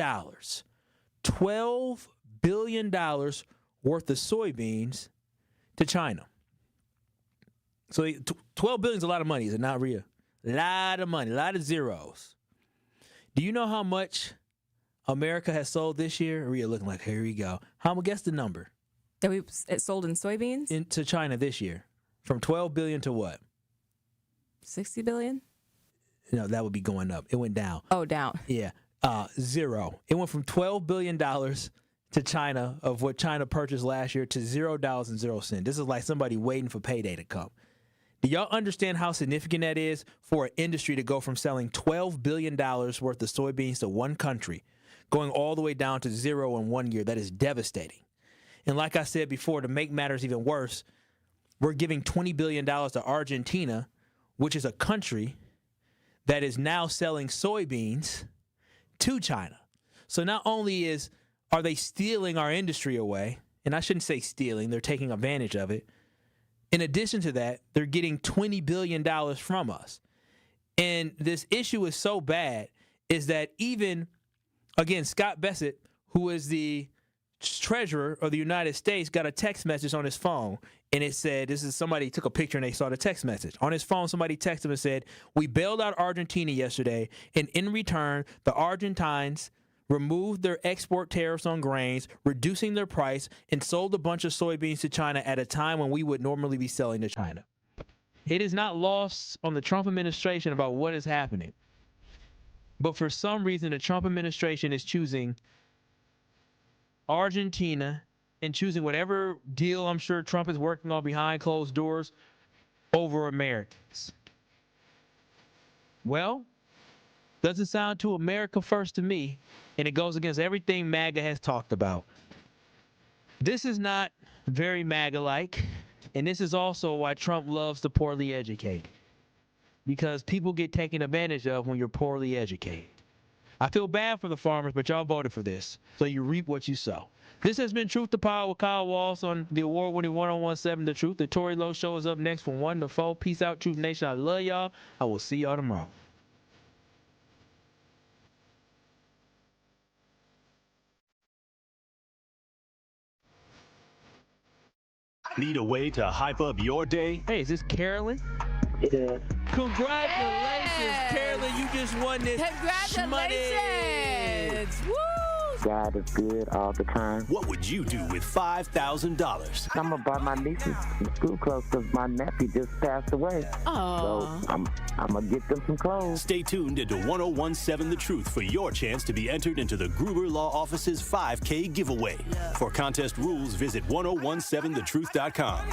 Speaker 1: worth of soybeans to China. So $12 billion is a lot of money, is it not, Rhea? A lot of money, a lot of zeros. Do you know how much America has sold this year? Rhea looking like, here we go. Guess the number.
Speaker 16: That it sold in soybeans?
Speaker 1: Into China this year. From $12 billion to what?
Speaker 16: 60 billion?
Speaker 1: No, that would be going up. It went down.
Speaker 16: Oh, down.
Speaker 1: Yeah. Zero. It went from $12 billion to China, of what China purchased last year, to $0.00. This is like somebody waiting for payday to come. Do y'all understand how significant that is for an industry to go from selling $12 billion worth of soybeans to one country, going all the way down to zero in 1 year? That is devastating. And like I said before, to make matters even worse, we're giving $20 billion to Argentina, which is a country that is now selling soybeans to China. So not only are they stealing our industry away, and I shouldn't say stealing, they're taking advantage of it. In addition to that, they're getting $20 billion from us. And this issue is so bad is that even, again, Scott Bessent, who is the treasurer of the United States, got a text message on his phone, and it said, this is somebody took a picture and they saw the text message. On his phone, somebody texted him and said, we bailed out Argentina yesterday, and in return, the Argentines removed their export tariffs on grains, reducing their price, and sold a bunch of soybeans to China at a time when we would normally be selling to China. It is not lost on the Trump administration about what is happening. But for some reason, the Trump administration is choosing Argentina and choosing whatever deal I'm sure Trump is working on behind closed doors over Americans. Well, doesn't sound too America first to me, and it goes against everything MAGA has talked about. This is not very MAGA-like, and this is also why Trump loves the poorly educated, because people get taken advantage of when you're poorly educated. I feel bad for the farmers, but y'all voted for this, so you reap what you sow. This has been Truth to Power with Kyle Wallace on the award-winning 1017 The Truth. The Tory Lowe Show is up next from 1 to 4. Peace out, Truth Nation. I love y'all. I will see y'all tomorrow.
Speaker 2: Need a way to hype up your day?
Speaker 1: Hey, is this Carolyn?
Speaker 10: Yeah.
Speaker 1: Congratulations, Carolyn. You just won this
Speaker 14: Congratulations.
Speaker 1: money.
Speaker 14: Woo!
Speaker 10: God is good all the time.
Speaker 2: What would you do with $5,000?
Speaker 10: I'm going to buy my nieces some school clothes because my nephew just passed away.
Speaker 14: Oh.
Speaker 10: So I'm going to get them some clothes.
Speaker 2: Stay tuned into 1017 The Truth for your chance to be entered into the Gruber Law Office's 5K giveaway. For contest rules, visit 1017thetruth.com.